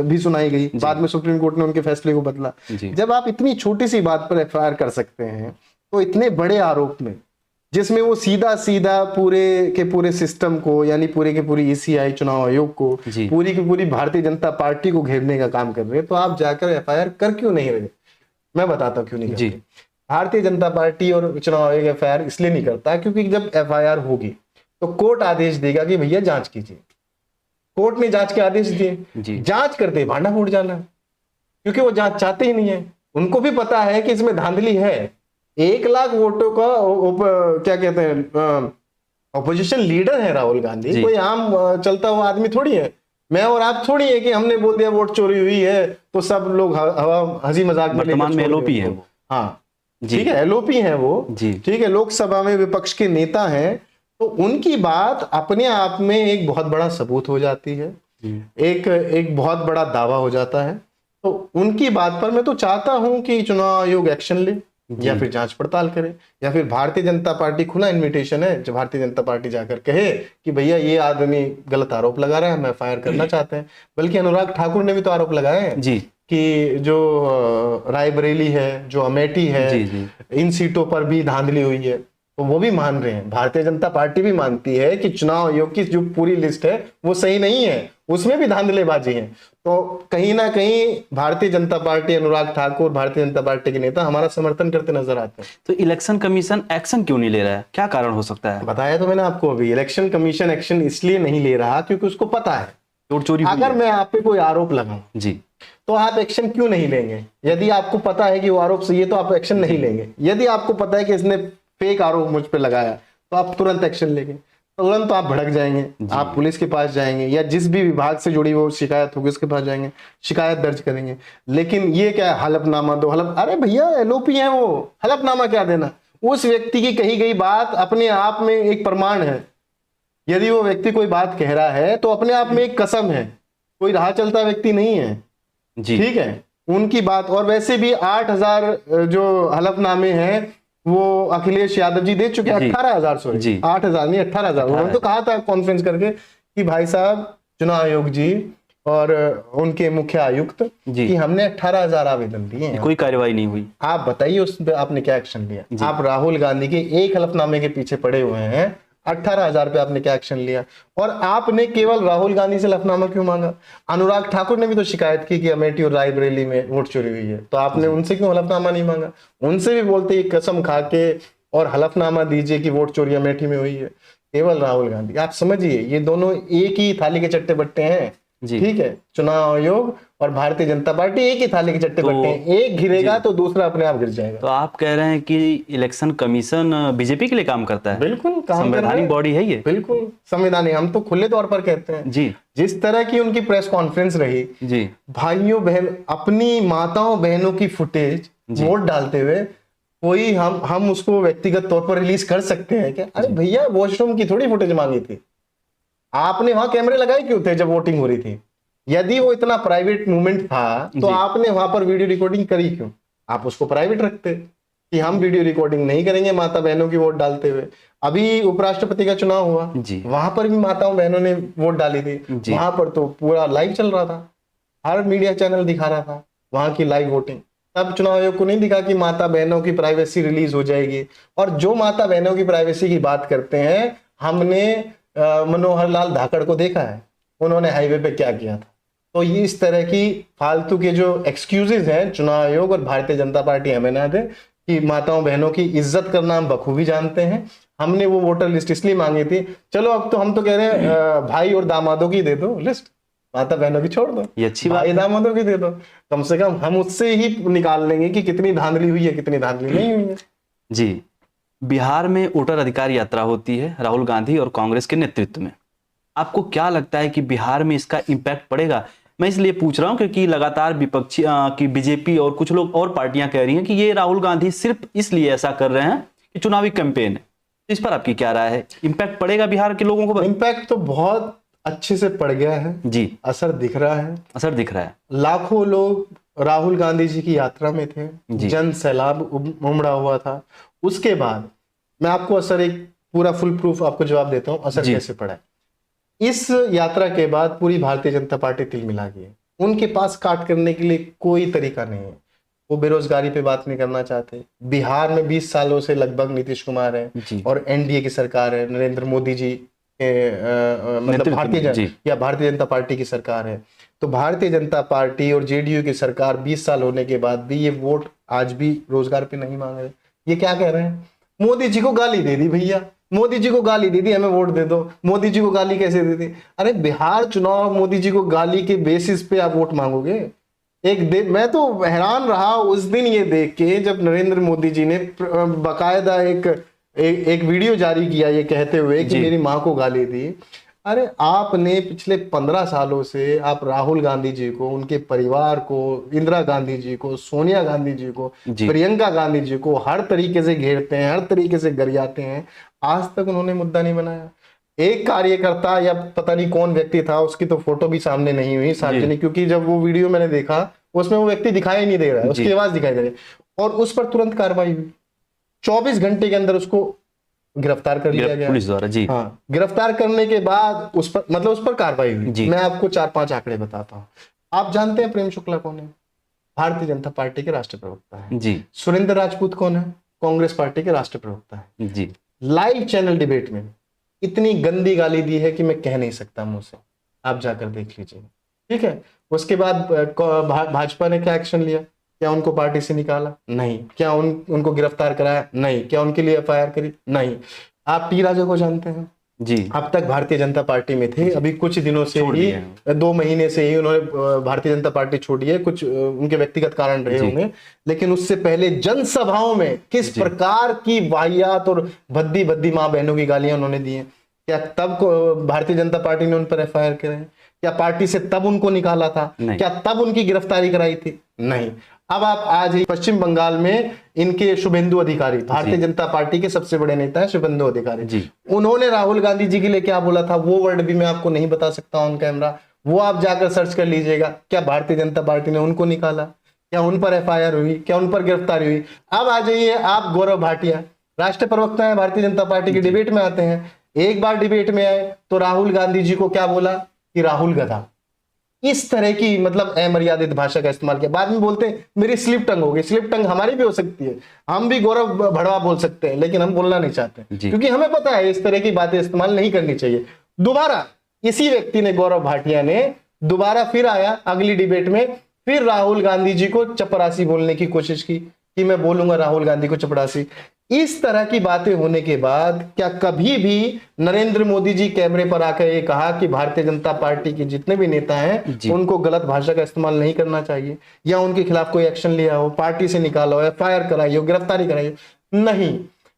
भी सुनाई गई बाद में सुप्रीम कोर्ट ने उनके फैसले को बदला। जब आप इतनी छोटी सी बात पर FIR कर सकते हैं तो इतने बड़े आरोप में जिसमें वो सीधा सीधा पूरे के पूरे सिस्टम को यानी पूरे के पूरी ECI चुनाव आयोग को पूरी की पूरी भारतीय जनता पार्टी को घेरने का काम कर रहे हैं तो आप जाकर FIR कर क्यों नहीं रहे? मैं बताता हूँ क्यों नहीं करते। भारतीय जनता पार्टी और चुनाव आयोग FIR इसलिए नहीं करता क्योंकि जब FIR होगी तो कोर्ट आदेश देगा कि भैया जांच कीजिए। कोर्ट ने जांच के आदेश दिए जांच करते भांडा फूट जाना क्योंकि वो जांच चाहते ही नहीं है। उनको भी पता है कि इसमें धांधली है। 1 लाख वोटों का क्या कहते हैं ऑपोजिशन लीडर है राहुल गांधी कोई आम चलता हुआ आदमी थोड़ी है। मैं और आप थोड़ी है कि हमने बोल दिया वोट चोरी हुई है तो सब लोग हंसी मजाक में LOP है वो। हाँ जी। ठीक है, एलओपी हैं वो, जी। ठीक है, लोकसभा में विपक्ष के नेता हैं, तो उनकी बात अपने आप में एक बहुत बड़ा सबूत हो जाती है, एक बहुत बड़ा दावा हो जाता है। तो उनकी बात पर मैं तो चाहता हूं कि चुनाव आयोग एक्शन ले या फिर जांच पड़ताल करे, या फिर भारतीय जनता पार्टी, खुला इनविटेशन है, जो भारतीय जनता पार्टी जाकर कहे कि भैया ये आदमी गलत आरोप लगा रहा है, हम एफआईआर करना चाहते हैं। बल्कि अनुराग ठाकुर ने भी तो आरोप लगाए हैं जी। कि जो रायबरेली है, जो अमेठी है, जी, जी। इन सीटों पर भी धांधली हुई है, तो वो भी मान रहे हैं। भारतीय जनता पार्टी भी मानती है कि चुनाव आयोग की जो पूरी लिस्ट है वो सही नहीं है, उसमें भी धांधलेबाजी है। तो कहीं ना कहीं भारतीय जनता पार्टी, अनुराग ठाकुर, भारतीय जनता पार्टी के नेता हमारा समर्थन करते नजर आते हैं। तो इलेक्शन कमीशन एक्शन क्यों नहीं ले रहा है, क्या कारण हो सकता है? बताया तो मैंने आपको अभी, इलेक्शन कमीशन एक्शन इसलिए नहीं ले रहा क्योंकि उसको पता है चोर चोरी हुई अगर है। मैं आप पे कोई आरोप लगाऊं जी। तो आप एक्शन क्यों नहीं लेंगे? यदि आपको पता है कि वो आरोप सही है तो आप एक्शन नहीं लेंगे। यदि आपको पता है कि इसने फेक आरोप मुझ पे लगाया तो आप तुरंत एक्शन लेंगे। तुरंत तो आप भड़क जाएंगे, आप पुलिस के पास जाएंगे या जिस भी विभाग से जुड़ी वो शिकायत होगी उसके पास जाएंगे, शिकायत दर्ज करेंगे। लेकिन ये क्या, हलफनामा दो, अरे भैया एलओपी है वो, हलफनामा क्या देना? उस व्यक्ति की कही गई बात अपने आप में एक प्रमाण है। यदि वो व्यक्ति कोई बात कह रहा है तो अपने आप में एक कसम है, कोई राह चलता व्यक्ति नहीं है। जी। ठीक है, उनकी बात। और वैसे भी 8,000 जो हलफनामे हैं वो अखिलेश यादव जी दे चुके हैं। 18,000, सॉरी 8,000 नहीं 18,000। उन्होंने तो कहा था कॉन्फ्रेंस करके कि भाई साहब चुनाव आयोग जी और उनके मुख्य आयुक्त कि हमने 18,000 आवेदन दिए हैं, कोई कार्रवाई नहीं हुई। आप बताइए उस पर आपने क्या एक्शन लिया? आप राहुल गांधी के एक हलफनामे के पीछे पड़े हुए हैं, 18,000 पे आपने क्या एक्शन लिया? और आपने केवल राहुल गांधी से हलफनामा क्यों मांगा? अनुराग ठाकुर ने भी तो शिकायत की कि अमेठी और रायबरेली में वोट चोरी हुई है, तो आपने उनसे क्यों हलफनामा नहीं मांगा? उनसे भी बोलते ही कसम खा के और हलफनामा दीजिए कि वोट चोरी अमेठी में हुई है। केवल राहुल गांधी। आप समझिए ये दोनों एक ही थाली के चट्टे बट्टे हैं। ठीक है, चुनाव आयोग और भारतीय जनता पार्टी एक ही थाली के चट्टे बट्टे हैं, एक गिरेगा तो दूसरा अपने आप गिर जाएगा। तो आप कह रहे हैं कि इलेक्शन कमीशन बीजेपी के लिए काम करता है? बिल्कुल, काम संवैधानिक बॉडी है ये। बिल्कुल संवैधानिक, हम तो खुले तौर पर कहते हैं जी। जिस तरह की उनकी प्रेस कॉन्फ्रेंस रही जी, भाइयों बहन, अपनी माताओं बहनों की फुटेज वोट डालते हुए, कोई हम उसको व्यक्तिगत तौर पर रिलीज कर सकते हैं क्या? अरे भैया वॉशरूम की थोड़ी फुटेज मांगी थी, आपने वहां कैमरे लगाए क्यों थे जब वोटिंग हो रही थी? यदि वो इतना प्राइवेट मूवमेंट था तो आपने वहां पर वीडियो रिकॉर्डिंग करी क्यों? आप उसको प्राइवेट रखते कि हम वीडियो रिकॉर्डिंग नहीं करेंगे माता बहनों की वोट डालते हुए। अभी उपराष्ट्रपति का चुनाव हुआ, वहां पर भी माताओं बहनों ने वोट डाली थी, वहां पर तो पूरा लाइव चल रहा था, हर मीडिया चैनल दिखा रहा था वहां की लाइव वोटिंग। तब चुनाव आयोग को नहीं दिखा कि माता बहनों की प्राइवेसी रिलीज हो जाएगी। और जो माता बहनों की प्राइवेसी की बात करते हैं, हमने मनोहर लाल धाकड़ को देखा है, उन्होंने हाईवे पे क्या किया था। तो ये इस तरह की फालतू के जो एक्सक्यूजेज हैं चुनाव आयोग और भारतीय जनता पार्टी हमें ना दे कि माताओं बहनों की इज्जत करना हम बखूबी जानते हैं। हमने वो वोटर लिस्ट इसलिए मांगी थी, चलो अब तो हम तो कह रहे हैं भाई और दामादों की दे दो लिस्ट, माता बहनों की छोड़ दो, ये अच्छी बात भाई दामादों की दे दो। कम से कम हम उससे ही निकाल लेंगे कि कितनी धांधली हुई है, कितनी धांधली नहीं हुई है। जी। बिहार में वोटर अधिकार यात्रा होती है राहुल गांधी और कांग्रेस के नेतृत्व में। आपको क्या लगता है कि बिहार में इसका इम्पैक्ट पड़ेगा? मैं इसलिए पूछ रहा हूं क्योंकि लगातार विपक्षी की बीजेपी और कुछ लोग और पार्टियां कह रही हैं कि ये राहुल गांधी सिर्फ इसलिए ऐसा कर रहे हैं कि चुनावी कैंपेन है। इस पर आपकी क्या राय है? इम्पैक्ट पड़ेगा बिहार के लोगों को? इम्पैक्ट तो बहुत अच्छे से पड़ गया है जी, असर दिख रहा है। असर दिख रहा है। लाखों लोग राहुल गांधी जी की यात्रा में थे, जन सैलाब उमड़ा हुआ था। उसके बाद मैं आपको असर एक पूरा फुल प्रूफ आपको जवाब देता हूं असर कैसे पड़ा है। इस यात्रा के बाद पूरी भारतीय जनता पार्टी तिलमिला गई है। उनके पास काट करने के लिए कोई तरीका नहीं है। वो बेरोजगारी पे बात नहीं करना चाहते। बिहार में 20 सालों से लगभग नीतीश कुमार है और एनडीए की सरकार है, नरेंद्र मोदी जी के मतलब भारतीय जनता पार्टी की सरकार है। तो भारतीय जनता पार्टी और जेडीयू की सरकार 20 साल होने के बाद भी ये वोट आज भी रोजगार पे नहीं मांग रहे। ये क्या कह रहे हैं? मोदी जी को गाली दे दी भैया, मोदी जी को गाली दे दी, हमें वोट दे दो। मोदी जी को गाली कैसे दे दी? अरे बिहार चुनाव मोदी जी को गाली के बेसिस पे आप वोट मांगोगे? मैं तो हैरान रहा उस दिन ये देख के जब नरेंद्र मोदी जी ने बाकायदा एक वीडियो जारी किया ये कहते हुए कि मेरी माँ को गाली दी। अरे आपने पिछले 15 सालों से आप राहुल गांधी जी को, उनके परिवार को, इंदिरा गांधी जी को, सोनिया गांधी जी को, जी। प्रियंका गांधी जी को हर तरीके से घेरते हैं, हर तरीके से गरियाते हैं। आज तक उन्होंने मुद्दा नहीं बनाया। एक कार्यकर्ता या पता नहीं कौन व्यक्ति था, उसकी तो फोटो भी सामने नहीं हुई सार्वजनिक, क्योंकि जब वो वीडियो मैंने देखा उसमें वो व्यक्ति दिखाई नहीं दे रहा है, उसकी आवाज दिखाई दे रही है, और उस पर तुरंत कार्रवाई हुई। 24 घंटे के अंदर उसको गिरफ्तार कर लिया गया पुलिस द्वारा। जी हाँ, गिरफ्तार करने के बाद उस पर मतलब उस पर कार्रवाई हुई। मैं आपको 4-5 आंकड़े बताता हूँ। आप जानते हैं प्रेम शुक्ला कौन है? भारतीय जनता पार्टी के राष्ट्रीय प्रवक्ता है जी। सुरेंद्र राजपूत कौन है? कांग्रेस पार्टी के राष्ट्रीय प्रवक्ता है जी। लाइव चैनल डिबेट में इतनी गंदी गाली दी है कि मैं कह नहीं सकता मुंह से, आप जाकर देख लीजिए। ठीक है, उसके बाद भाजपा ने क्या एक्शन लिया? क्या उनको पार्टी से निकाला? नहीं। क्या उनको गिरफ्तार कराया? नहीं। क्या उनके लिए एफआईआर करी? नहीं। आप टी राजा को जानते हैं जी। अब तक भारतीय जनता पार्टी में थे, अभी कुछ दिनों से ही 2 महीने से ही उन्होंने भारतीय जनता पार्टी छोड़ी है, कुछ उनके व्यक्तिगत कारण रहे होंगे, लेकिन उससे पहले जनसभाओं में किस प्रकार की वाहियात और भद्दी भद्दी माँ बहनों की गालियां उन्होंने दी हैं। क्या तब भारतीय जनता पार्टी ने उन पर एफआईआर करे? क्या पार्टी से तब उनको निकाला था? क्या तब उनकी गिरफ्तारी कराई थी? नहीं। अब आप आज ही पश्चिम बंगाल में इनके शुभेंदु अधिकारी, भारतीय जनता पार्टी के सबसे बड़े नेता है शुभेंदु अधिकारी, उन्होंने राहुल गांधी जी के लिए क्या बोला था, वो वर्ड भी मैं आपको नहीं बता सकता ऑन कैमरा, वो आप जाकर सर्च कर लीजिएगा। क्या भारतीय जनता पार्टी ने उनको निकाला? क्या उन पर एफआईआर हुई? क्या उन पर गिरफ्तारी हुई? अब आ जाइए आप, गौरव भाटिया राष्ट्रीय प्रवक्ता है भारतीय जनता पार्टी के, डिबेट में आते हैं। एक बार डिबेट में आए तो राहुल गांधी जी को क्या बोला कि राहुल गधा, इस तरह की मतलब अमर्यादित भाषा का इस्तेमाल किया। बाद में बोलते हैं मेरी स्लिप टंग हो गई। स्लिप टंग हमारी भी हो सकती है, हम भी गौरव भड़वा बोल सकते हैं, लेकिन हम बोलना नहीं चाहते क्योंकि हमें पता है इस तरह की बातें इस्तेमाल नहीं करनी चाहिए। दोबारा इसी व्यक्ति ने, गौरव भाटिया ने दोबारा फिर आया अगली डिबेट में, फिर राहुल गांधी जी को चपरासी बोलने की कोशिश की कि मैं बोलूंगा राहुल गांधी को चपरासी। इस तरह की बातें होने के बाद क्या कभी भी नरेंद्र मोदी जी कैमरे पर आकर ये कहा कि भारतीय जनता पार्टी के जितने भी नेता हैं उनको गलत भाषा का इस्तेमाल नहीं करना चाहिए, या उनके खिलाफ कोई एक्शन लिया हो, पार्टी से निकाला हो, एफआईआर कराई हो, गिरफ्तारी कराई हो? नहीं।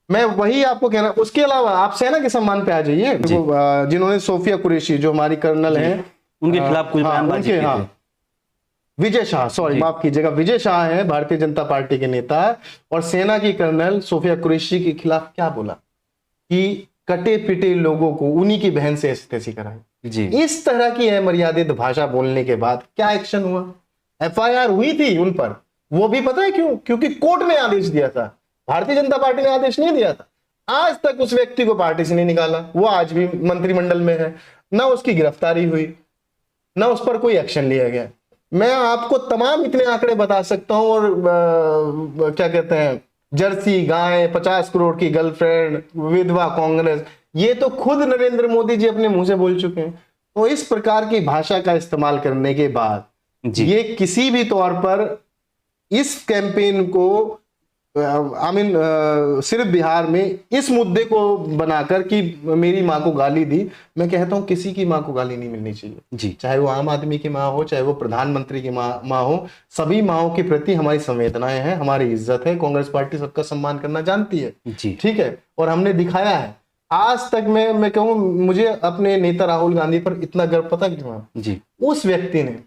मैं वही आपको कहना। उसके अलावा आप सेना के सम्मान पे आ जाइए, जिन्होंने सोफिया कुरैशी जो हमारी कर्नल हैं, उनके खिलाफ कुछ बयानबाजी की थी। विजय शाह, सॉरी माफ कीजिएगा, विजय शाह है भारतीय जनता पार्टी के नेता, और सेना की कर्नल सोफिया कुरैशी के खिलाफ क्या बोला कि कटे पिटे लोगों को उन्हीं की बहन से ऐसी तैसी कराई जी। इस तरह की अमर्यादित भाषा बोलने के बाद क्या एक्शन हुआ? एफआईआर हुई थी उन पर। वो भी पता है क्यों? क्योंकि कोर्ट ने आदेश दिया था, भारतीय जनता पार्टी ने आदेश नहीं दिया था। आज तक उस व्यक्ति को पार्टी से नहीं निकाला, वो आज भी मंत्रिमंडल में है, ना उसकी गिरफ्तारी हुई, ना उस पर कोई एक्शन लिया गया। मैं आपको तमाम इतने आंकड़े बता सकता हूं, और क्या कहते हैं, जर्सी गाय, 50 करोड़ की गर्लफ्रेंड, विधवा कांग्रेस, ये तो खुद नरेंद्र मोदी जी अपने मुंह से बोल चुके हैं। तो इस प्रकार की भाषा का इस्तेमाल करने के बाद ये किसी भी तौर पर इस कैंपेन को सिर्फ बिहार में इस मुद्दे को बनाकर कि मेरी माँ को गाली दी, मैं कहता हूं किसी की माँ को गाली नहीं मिलनी चाहिए जी। चाहे वो आम आदमी की माँ हो, चाहे वो प्रधानमंत्री की माँ हो, सभी माँओं के प्रति हमारी संवेदनाएं हैं, हमारी इज्जत है। कांग्रेस पार्टी सबका सम्मान करना जानती है जी, ठीक है, और हमने दिखाया है। आज तक मैं कहूँ, मुझे अपने नेता राहुल गांधी पर इतना गर्व पता क्यों है जी? उस व्यक्ति ने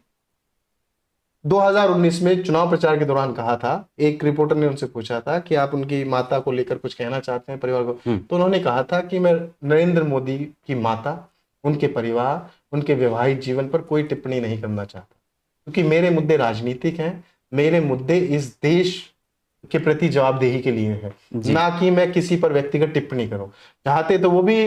2019 में चुनाव प्रचार के दौरान कहा था, एक रिपोर्टर ने उनसे पूछा था कि आप उनकी माता को लेकर कुछ कहना चाहते हैं, परिवार को, तो उन्होंने कहा था कि मैं नरेंद्र मोदी की माता, उनके परिवार, उनके वैवाहिक जीवन पर कोई टिप्पणी नहीं करना चाहता, क्योंकि मेरे मुद्दे राजनीतिक हैं, मेरे मुद्दे इस देश के प्रति जवाबदेही के लिए है, ना कि मैं किसी पर व्यक्तिगत टिप्पणी करूं। चाहते तो वो भी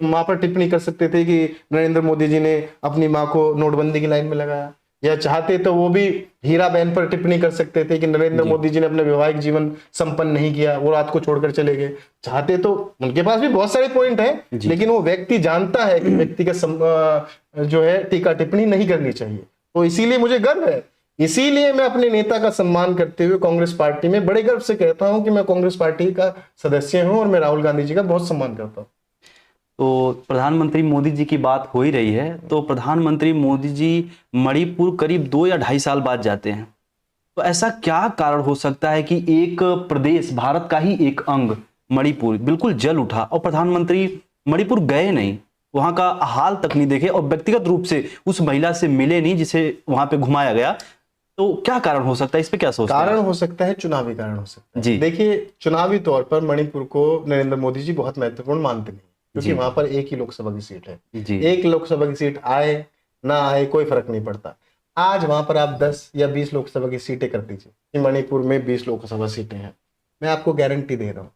मां पर टिप्पणी कर सकते थे कि नरेंद्र मोदी जी ने अपनी मां को नोटबंदी की लाइन में लगाया, या चाहते तो वो भी हीरा बहन पर टिप्पणी कर सकते थे कि नरेंद्र मोदी जी ने अपने वैवाहिक जीवन संपन्न नहीं किया, वो रात को छोड़कर चले गए। चाहते तो उनके पास भी बहुत सारे पॉइंट हैं, लेकिन वो व्यक्ति जानता है कि व्यक्ति का जो है टीका टिप्पणी नहीं करनी चाहिए। तो इसीलिए मुझे गर्व है, इसीलिए मैं अपने नेता का सम्मान करते हुए कांग्रेस पार्टी में बड़े गर्व से कहता हूं कि मैं कांग्रेस पार्टी का सदस्य हूं और मैं राहुल गांधी जी का बहुत सम्मान करता हूं। तो प्रधानमंत्री मोदी जी की बात हो ही रही है, तो प्रधानमंत्री मोदी जी मणिपुर करीब 2 या 2.5 साल बाद जाते हैं, तो ऐसा क्या कारण हो सकता है कि एक प्रदेश, भारत का ही एक अंग मणिपुर बिल्कुल जल उठा और प्रधानमंत्री मणिपुर गए नहीं? वहां का हाल तक नहीं देखे और व्यक्तिगत रूप से उस महिला से मिले नहीं जिसे वहां पे घुमाया गया, तो क्या कारण हो सकता है? इस पे क्या सोचते हैं? कारण हो सकता है, चुनावी कारण हो सकता है जी। देखिए, चुनावी तौर पर मणिपुर को नरेंद्र मोदी जी बहुत महत्वपूर्ण मानते नहीं, क्योंकि जी। वहां पर एक ही लोकसभा की सीट है। जी। एक लोकसभा की सीट आए ना आए कोई फर्क नहीं पड़ता। आज वहां पर आप 10 या 20 लोकसभा की सीटें कर दीजिए कि मणिपुर में 20 लोकसभा सीटें हैं, मैं आपको गारंटी दे रहा हूँ,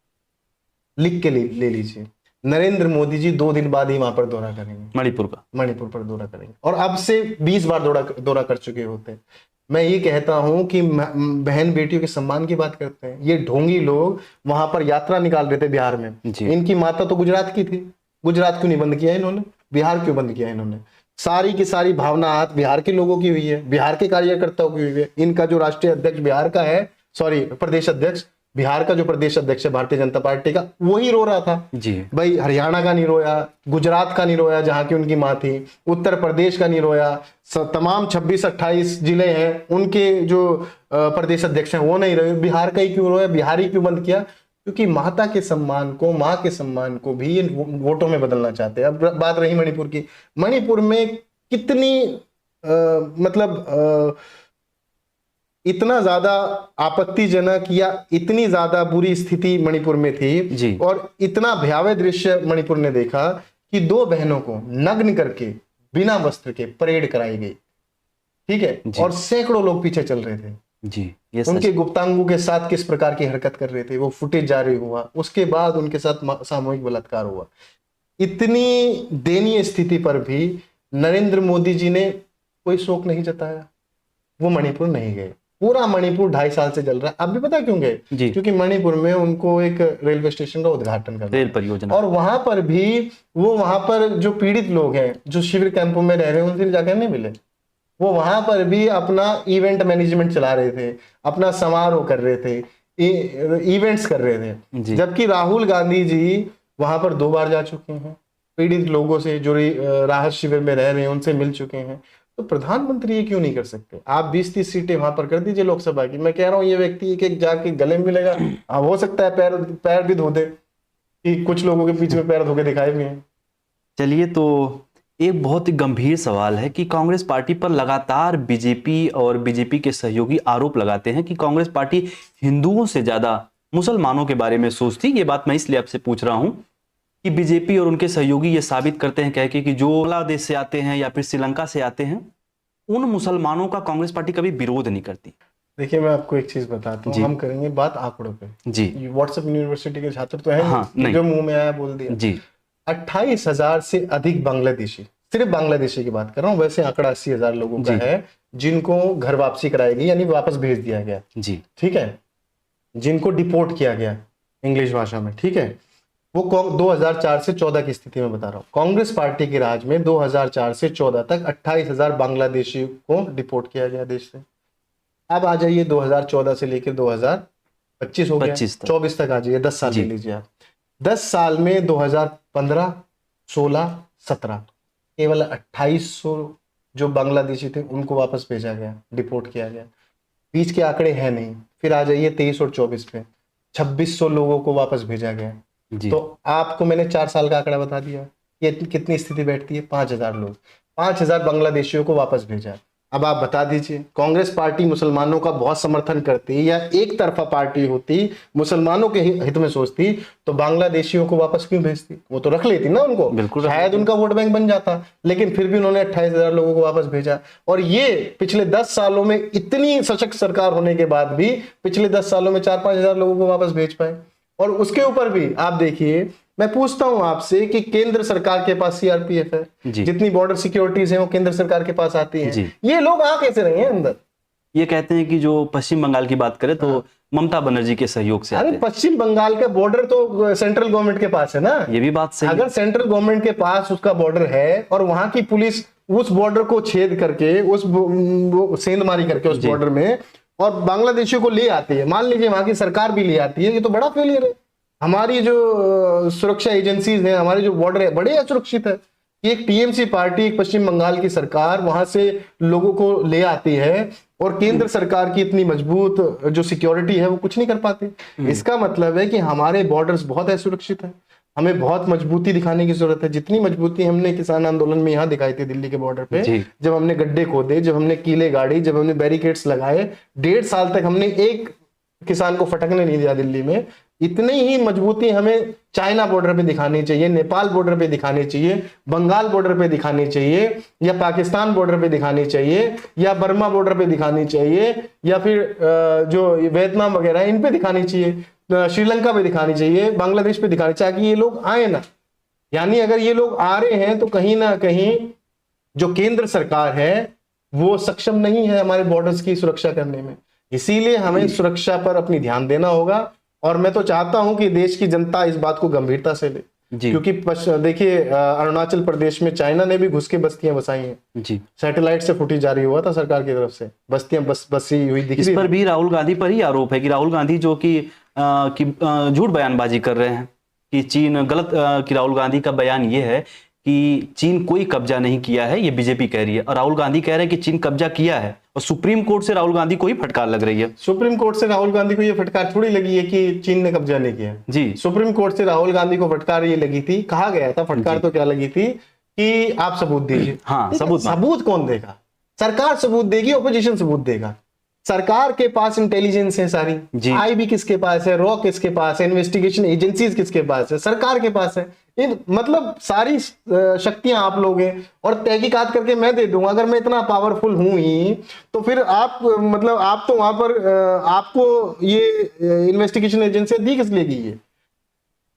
लिख के ले लीजिए, नरेंद्र मोदी जी 2 दिन बाद ही वहां पर दौरा करेंगे, मणिपुर पर दौरा करेंगे, और अब से 20 बार दौरा कर चुके होते हैं। मैं ये कहता हूं कि बहन बेटियों के सम्मान की बात करते हैं, ये ढोंगी लोग वहां पर यात्रा निकाल रहे थे बिहार में, इनकी माता तो गुजरात की थी, गुजरात क्यों नहीं बंद किया इन्होंने, बिहार क्यों बंद किया इन्होंने? सारी की सारी भावना हाथ बिहार के लोगों की हुई है, बिहार के कार्यकर्ताओं की हुई है। इनका जो राष्ट्रीय अध्यक्ष बिहार का है, सॉरी प्रदेश अध्यक्ष, बिहार का जो प्रदेश अध्यक्ष है भारतीय जनता पार्टी का, वही रो रहा था जी। भाई, हरियाणा का नहीं रोया, गुजरात का नहीं रोया जहां की उनकी मां थी, उत्तर प्रदेश का नहीं रोया, तमाम 26-28 जिले हैं उनके जो प्रदेश अध्यक्ष हैं वो नहीं रोए, बिहार का ही क्यों रोया, बिहार ही क्यों बंद किया? क्योंकि माता के सम्मान को, माँ के सम्मान को भी वोटों में बदलना चाहते हैं। अब बात रही मणिपुर की, मणिपुर में कितनी इतना ज्यादा आपत्तिजनक या इतनी ज्यादा बुरी स्थिति मणिपुर में थी जी। और इतना भयावह दृश्य मणिपुर ने देखा कि 2 बहनों को नग्न करके बिना वस्त्र के परेड कराई गई, ठीक है, और सैकड़ों लोग पीछे चल रहे थे जी। ये उनके गुप्तांगों के साथ किस प्रकार की हरकत कर रहे थे, वो फुटेज जारी हुआ, उसके बाद उनके साथ सामूहिक बलात्कार हुआ। इतनी दयनीय स्थिति पर भी नरेंद्र मोदी जी ने कोई शोक नहीं जताया, वो मणिपुर नहीं गए। पूरा मणिपुर 2.5 साल से चल रहा है। अब भी पता क्यों गए? क्योंकि मणिपुर में उनको एक रेलवे स्टेशन का उद्घाटन करना, रेल परियोजना, और वहां पर भी वो वहां पर जो पीड़ित लोग हैं जो शिविर कैंपों में रह रहे हैं उनसे जाकर नहीं मिले, वो वहां पर भी अपना इवेंट मैनेजमेंट चला रहे थे, अपना समारोह कर रहे थे, इवेंट्स कर रहे थे। जबकि राहुल गांधी जी वहां पर 2 बार जा चुके हैं, पीड़ित लोगों से जो राहत शिविर में रह रहे हैं उनसे मिल चुके हैं। तो प्रधानमंत्री ये क्यों नहीं कर सकते? आप 20-30 सीटें वहां पर कर दीजिए लोकसभा की। मैं कह रहा हूं ये व्यक्ति एक जाके गले में मिलेगा, हो सकता है पैर भी धो दे, कि कुछ लोगों के पीछे में पैर धो के दिखाए भी हैं। चलिए, तो एक बहुत ही गंभीर सवाल है कि कांग्रेस पार्टी पर लगातार बीजेपी और बीजेपी के सहयोगी आरोप लगाते हैं कि कांग्रेस पार्टी हिंदुओं से ज्यादा मुसलमानों के बारे में सोचती। ये बात मैं इसलिए आपसे पूछ रहा हूं कि बीजेपी और उनके सहयोगी ये साबित करते हैं कह के कि जो बांग्लादेश से आते हैं या फिर श्रीलंका से आते हैं उन मुसलमानों का कांग्रेस पार्टी कभी विरोध नहीं करती। देखिए, मैं आपको एक चीज बताता हूँ, हम करेंगे बात आंकड़ों पे जी। व्हाट्सएप यूनिवर्सिटी के छात्र तो है जो मुंह में आया बोल दिया जी। 28,000 से अधिक बांग्लादेशी, सिर्फ बांग्लादेशी की बात कर रहा हूँ, वैसे आंकड़ा 80,000 लोगों का है जिनको घर वापसी कराएगी, यानी वापस भेज दिया गया जी, ठीक है, जिनको डिपोर्ट किया गया इंग्लिश भाषा में, ठीक है। वो 2004 से 14 की स्थिति में बता रहा हूँ। कांग्रेस पार्टी के राज में 2004 से 14 तक 28,000 बांग्लादेशी को डिपोर्ट किया गया देश से। अब आ जाइए 2014 से लेकर 2025 हो गया, 24 तक आ जाइए, 10 साल ले लीजिए आप। 10 साल में 2015, 16, 17 केवल 2800 जो बांग्लादेशी थे उनको वापस भेजा गया, डिपोर्ट किया गया। बीच के आंकड़े हैं नहीं। फिर आ जाइए 23 और 24 पे 2600 लोगों को वापस भेजा गया जी। तो आपको मैंने 4 साल का आंकड़ा बता दिया, ये कितनी स्थिति बैठती है? 5,000 लोग, 5,000 बांग्लादेशियों को वापस भेजा। अब आप बता दीजिए, कांग्रेस पार्टी मुसलमानों का बहुत समर्थन करती या एक तरफा पार्टी होती, मुसलमानों के हित में सोचती, तो बांग्लादेशियों को वापस क्यों भेजती? वो तो रख लेती ना उनको, बिल्कुल शायद उनका वोट बैंक बन जाता। लेकिन फिर भी उन्होंने 28,000 लोगों को वापस भेजा। और ये पिछले 10 सालों में इतनी सशक्त सरकार होने के बाद भी पिछले 10 सालों में 4-5 हजार लोगों को वापस भेज पाए। और उसके ऊपर भी आप देखिए, मैं पूछता हूं आपसे कि केंद्र सरकार के पास सीआरपीएफ है, जितनी बॉर्डर सिक्योरिटीज हैं वो केंद्र सरकार के पास आती हैं, ये लोग आ कैसे रहे हैं अंदर? ये कहते हैं कि जो पश्चिम बंगाल की बात करें तो ममता बनर्जी के सहयोग से आते हैं। पश्चिम बंगाल का बॉर्डर तो सेंट्रल गवर्नमेंट के पास है ना, ये भी बात सही। अगर सेंट्रल गवर्नमेंट के पास उसका बॉर्डर है और वहां की पुलिस उस बॉर्डर को छेद करके, उस सेंधमारी करके उस बॉर्डर में और बांग्लादेशियों को ले आती है, मान लीजिए वहां की सरकार भी ले आती है, ये तो बड़ा फेलियर है। हमारी जो सुरक्षा एजेंसीज हैं, हमारे जो बॉर्डर है, बड़े असुरक्षित है। एक टीएमसी पार्टी, एक पश्चिम बंगाल की सरकार वहां से लोगों को ले आती है और केंद्र सरकार की इतनी मजबूत जो सिक्योरिटी है वो कुछ नहीं कर पाती। इसका मतलब है कि हमारे बॉर्डर्स बहुत असुरक्षित है। हमें बहुत मजबूती दिखाने की जरूरत है, जितनी मजबूती हमने किसान आंदोलन में यहाँ दिखाई थी दिल्ली के बॉर्डर पे, जी। जब हमने गड्ढे खोदे, जब हमने कीले गाड़ी, जब हमने बैरिकेड्स लगाए, 1.5 साल तक हमने एक किसान को फटकने नहीं दिया दिल्ली में, इतनी ही मजबूती हमें चाइना बॉर्डर पे दिखानी चाहिए, नेपाल बॉर्डर पे दिखानी चाहिए, बंगाल बॉर्डर पे दिखानी चाहिए, या पाकिस्तान बॉर्डर पे दिखानी चाहिए, या बर्मा बॉर्डर पे दिखानी चाहिए, या फिर जो वियतनाम वगैरह है इन पे दिखानी चाहिए, श्रीलंका पे दिखानी चाहिए, बांग्लादेश पे दिखानी चाहिए, ताकि ये लोग आए ना। यानी अगर ये लोग आ रहे हैं तो कहीं ना कहीं जो केंद्र सरकार है वो सक्षम नहीं है हमारे बॉर्डर्स की सुरक्षा करने में। इसीलिए हमें सुरक्षा पर अपनी ध्यान देना होगा, और मैं तो चाहता हूं कि देश की जनता इस बात को गंभीरता से ले, जी। क्योंकि देखिए अरुणाचल प्रदेश में चाइना ने भी घुस के बस्तियां बसाई हैं जी। सैटेलाइट से फुटेज जारी हुआ था सरकार की तरफ से, बस्तियां बसी हुई दिख इस रही पर थी। भी राहुल गांधी पर ही आरोप है कि राहुल गांधी जो कि झूठ बयानबाजी कर रहे हैं कि चीन गलत, कि राहुल गांधी का बयान ये है कि चीन कोई कब्जा नहीं किया है, ये बीजेपी कह रही है, और राहुल गांधी कह रहे हैं कि चीन कब्जा किया है, और सुप्रीम कोर्ट से राहुल गांधी को ही फटकार लग रही है। सुप्रीम कोर्ट से राहुल गांधी को ये फटकार थोड़ी लगी है कि चीन ने कब्जा नहीं किया। जी। सुप्रीम कोर्ट से राहुल गांधी को फटकार ये लगी थी, कहा गया था, फटकार तो क्या लगी थी कि आप सबूत दीजिए। हाँ, ठीक है, सबूत सबूत कौन देगा? सरकार सबूत देगी, ऑपोजिशन सबूत देगा। सरकार के पास इंटेलिजेंस है सारी, आईबी किसके पास है, रॉ किसके पास है, इन्वेस्टिगेशन एजेंसीज किसके पास है, सरकार के पास है। इन मतलब सारी शक्तियां आप लोग हैं, और तहकीकात करके मैं दे दूंगा। अगर मैं इतना पावरफुल हूं ही तो फिर आप मतलब आप तो वहां पर आपको ये इन्वेस्टिगेशन एजेंसी दी किस लिए की? ये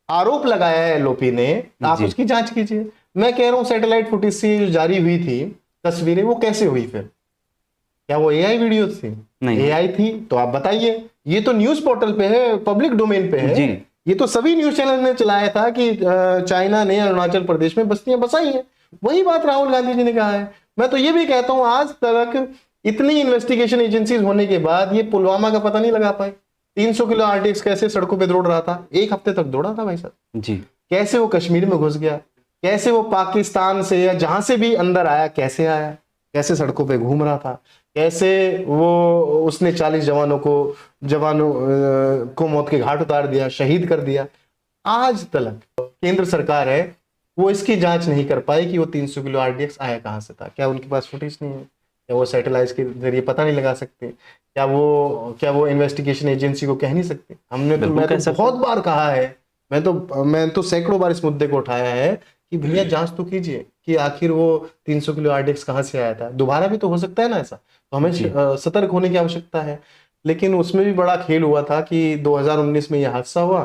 आरोप लगाया है एलओपी ने, आप उसकी जांच कीजिए। मैं कह रहा हूं सैटेलाइट फुटेज से जो जारी हुई थी तस्वीरें, वो कैसे हुई? फिर क्या वो एआई वीडियो थी? नहीं। एआई थी तो आप बताइए। ये तो न्यूज पोर्टल पे है, पब्लिक डोमेन पे है जी। ये तो सभी न्यूज चैनल ने चलाया था कि चाइना ने अरुणाचल प्रदेश में बस्तियां बसाई हैं। वही बात राहुल गांधी जी ने कहा है। मैं तो ये भी कहता हूं आज तक इतनी इन्वेस्टिगेशन एजेंसीज होने के बाद ये पुलवामा का पता नहीं लगा पाए। 300 किलो आरटीएक्स कैसे सड़कों पे दौड़ रहा था, 1 हफ्ते तक दौड़ा था भाई साहब जी। कैसे वो कश्मीर में घुस गया, कैसे वो पाकिस्तान से या जहां से भी अंदर आया कैसे आया, कैसे सड़कों पे घूम रहा था, कैसे वो उसने 40 जवानों को मौत के घाट उतार दिया, शहीद कर दिया। आज तक केंद्र सरकार है वो इसकी जांच नहीं कर पाई कि वो 300 किलो आरडीएक्स आया कहां से था। क्या उनके पास फुटेज नहीं है? क्या वो सैटेलाइट के जरिए पता नहीं लगा सकते? क्या वो इन्वेस्टिगेशन एजेंसी को कह नहीं सकते? मैं तो बहुत बार कहा है, मैं तो सैकड़ों बार इस मुद्दे को उठाया है कि भैया जांच तो कीजिए कि आखिर वो 300 किलो आरडीएक्स कहां से आया था। दोबारा भी तो हो सकता है ना ऐसा, तो हमें सतर्क होने की आवश्यकता है। लेकिन उसमें भी बड़ा खेल हुआ था कि 2019 में यह हादसा हुआ,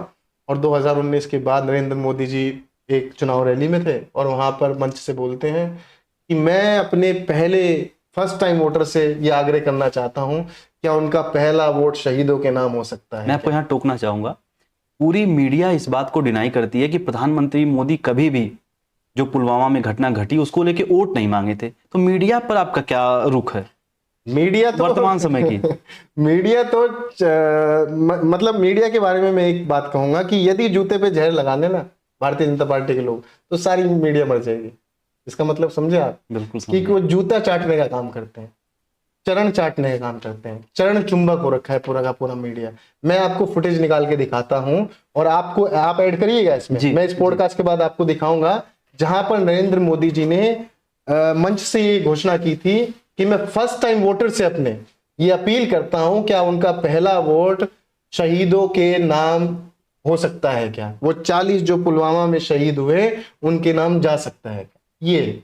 और 2019 के बाद नरेंद्र मोदी जी एक चुनाव रैली में थे और वहां पर मंच से बोलते हैं कि मैं अपने पहले फर्स्ट टाइम वोटर से ये आग्रह करना चाहता हूं, क्या उनका पहला वोट शहीदों के नाम हो सकता है? मैं आपको यहाँ टोकना चाहूंगा। पूरी मीडिया इस बात को डिनाई करती है कि प्रधानमंत्री मोदी कभी भी जो पुलवामा में घटना घटी उसको लेके वोट नहीं मांगे थे। तो मीडिया पर आपका क्या रुख है मीडिया तो वर्तमान समय की? मीडिया तो मतलब मीडिया के बारे में मैं एक बात कहूंगा कि यदि जूते पे जहर लगाने ना भारतीय जनता पार्टी के लोग, तो सारी मीडिया मर जाएगी। इसका मतलब समझे आप? बिल्कुल कि वो जूता चाटने का काम करते हैं, चरण चाटने का काम करते हैं, चरण चुंबक हो रखा है पूरा का पूरा मीडिया। मैं आपको फुटेज निकाल के दिखाता हूं और आप ऐड करिएगा इसमें। मैं इस पॉडकास्ट के बाद आपको दिखाऊंगा जहां पर नरेंद्र मोदी जी ने मंच से ये घोषणा की थी कि मैं फर्स्ट टाइम वोटर से अपने ये अपील करता हूं, क्या उनका पहला वोट शहीदों के नाम हो सकता है? क्या वो 40 जो पुलवामा में शहीद हुए उनके नाम जा सकता है क्या? ये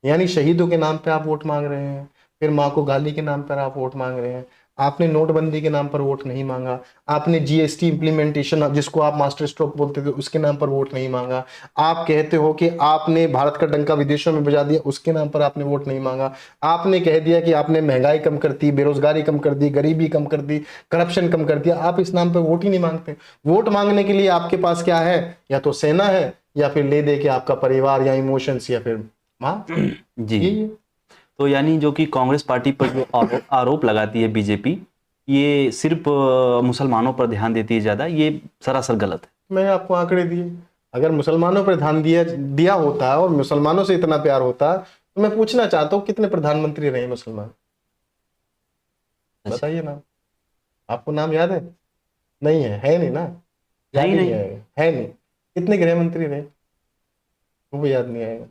यानी शहीदों के नाम पे आप वोट मांग रहे हैं, फिर माँ को गाली के नाम पर आप वोट मांग रहे हैं। आपने नोटबंदी के नाम पर वोट नहीं मांगा, आपने जीएसटी इंप्लीमेंटेशन जिसको आप मास्टर स्ट्रोक बोलते थे उसके नाम पर वोट नहीं मांगा, आप कहते हो कि आपने भारत का डंका विदेशों में बजा दिया उसके नाम पर आपने वोट नहीं मांगा, आपने कह दिया कि आपने महंगाई कम कर दी, बेरोजगारी कम कर दी, गरीबी कम कर दी, करप्शन कम कर दिया, आप इस नाम पर वोट ही नहीं मांगते। वोट मांगने के लिए आपके पास क्या है? या तो सेना है या फिर ले दे के आपका परिवार या इमोशंस या फिर माँ जी। तो यानी जो कि कांग्रेस पार्टी पर जो आरोप लगाती है बीजेपी, ये सिर्फ मुसलमानों पर ध्यान देती है ज्यादा, ये सरासर गलत है। मैंने आपको आंकड़े दिए, अगर मुसलमानों पर ध्यान दिया होता और मुसलमानों से इतना प्यार होता तो मैं पूछना चाहता हूँ कितने प्रधानमंत्री रहे मुसलमान? बताइए नाम, आपको नाम याद है? नहीं है नहीं ना, है ही नहीं, है नहीं। कितने गृह मंत्री रहे वो भी याद नहीं आएगा।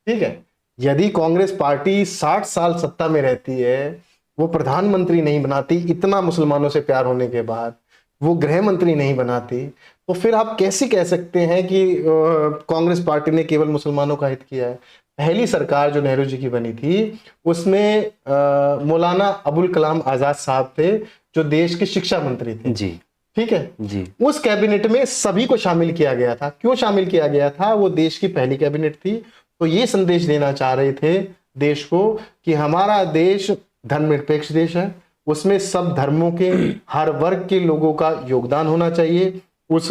ठीक है, यदि कांग्रेस पार्टी 60 साल सत्ता में रहती है, वो प्रधानमंत्री नहीं बनाती, इतना मुसलमानों से प्यार होने के बाद वो गृह मंत्री नहीं बनाती, तो फिर आप कैसे कह सकते हैं कि कांग्रेस पार्टी ने केवल मुसलमानों का हित किया है। पहली सरकार जो नेहरू जी की बनी थी उसमें मौलाना अबुल कलाम आजाद साहब थे जो देश के शिक्षा मंत्री थे जी। ठीक है जी। उस कैबिनेट में सभी को शामिल किया गया था। क्यों शामिल किया गया था? वो देश की पहली कैबिनेट थी, तो ये संदेश देना चाह रहे थे देश को कि हमारा देश धर्मनिरपेक्ष देश है, उसमें सब धर्मों के हर वर्ग के लोगों का योगदान होना चाहिए उस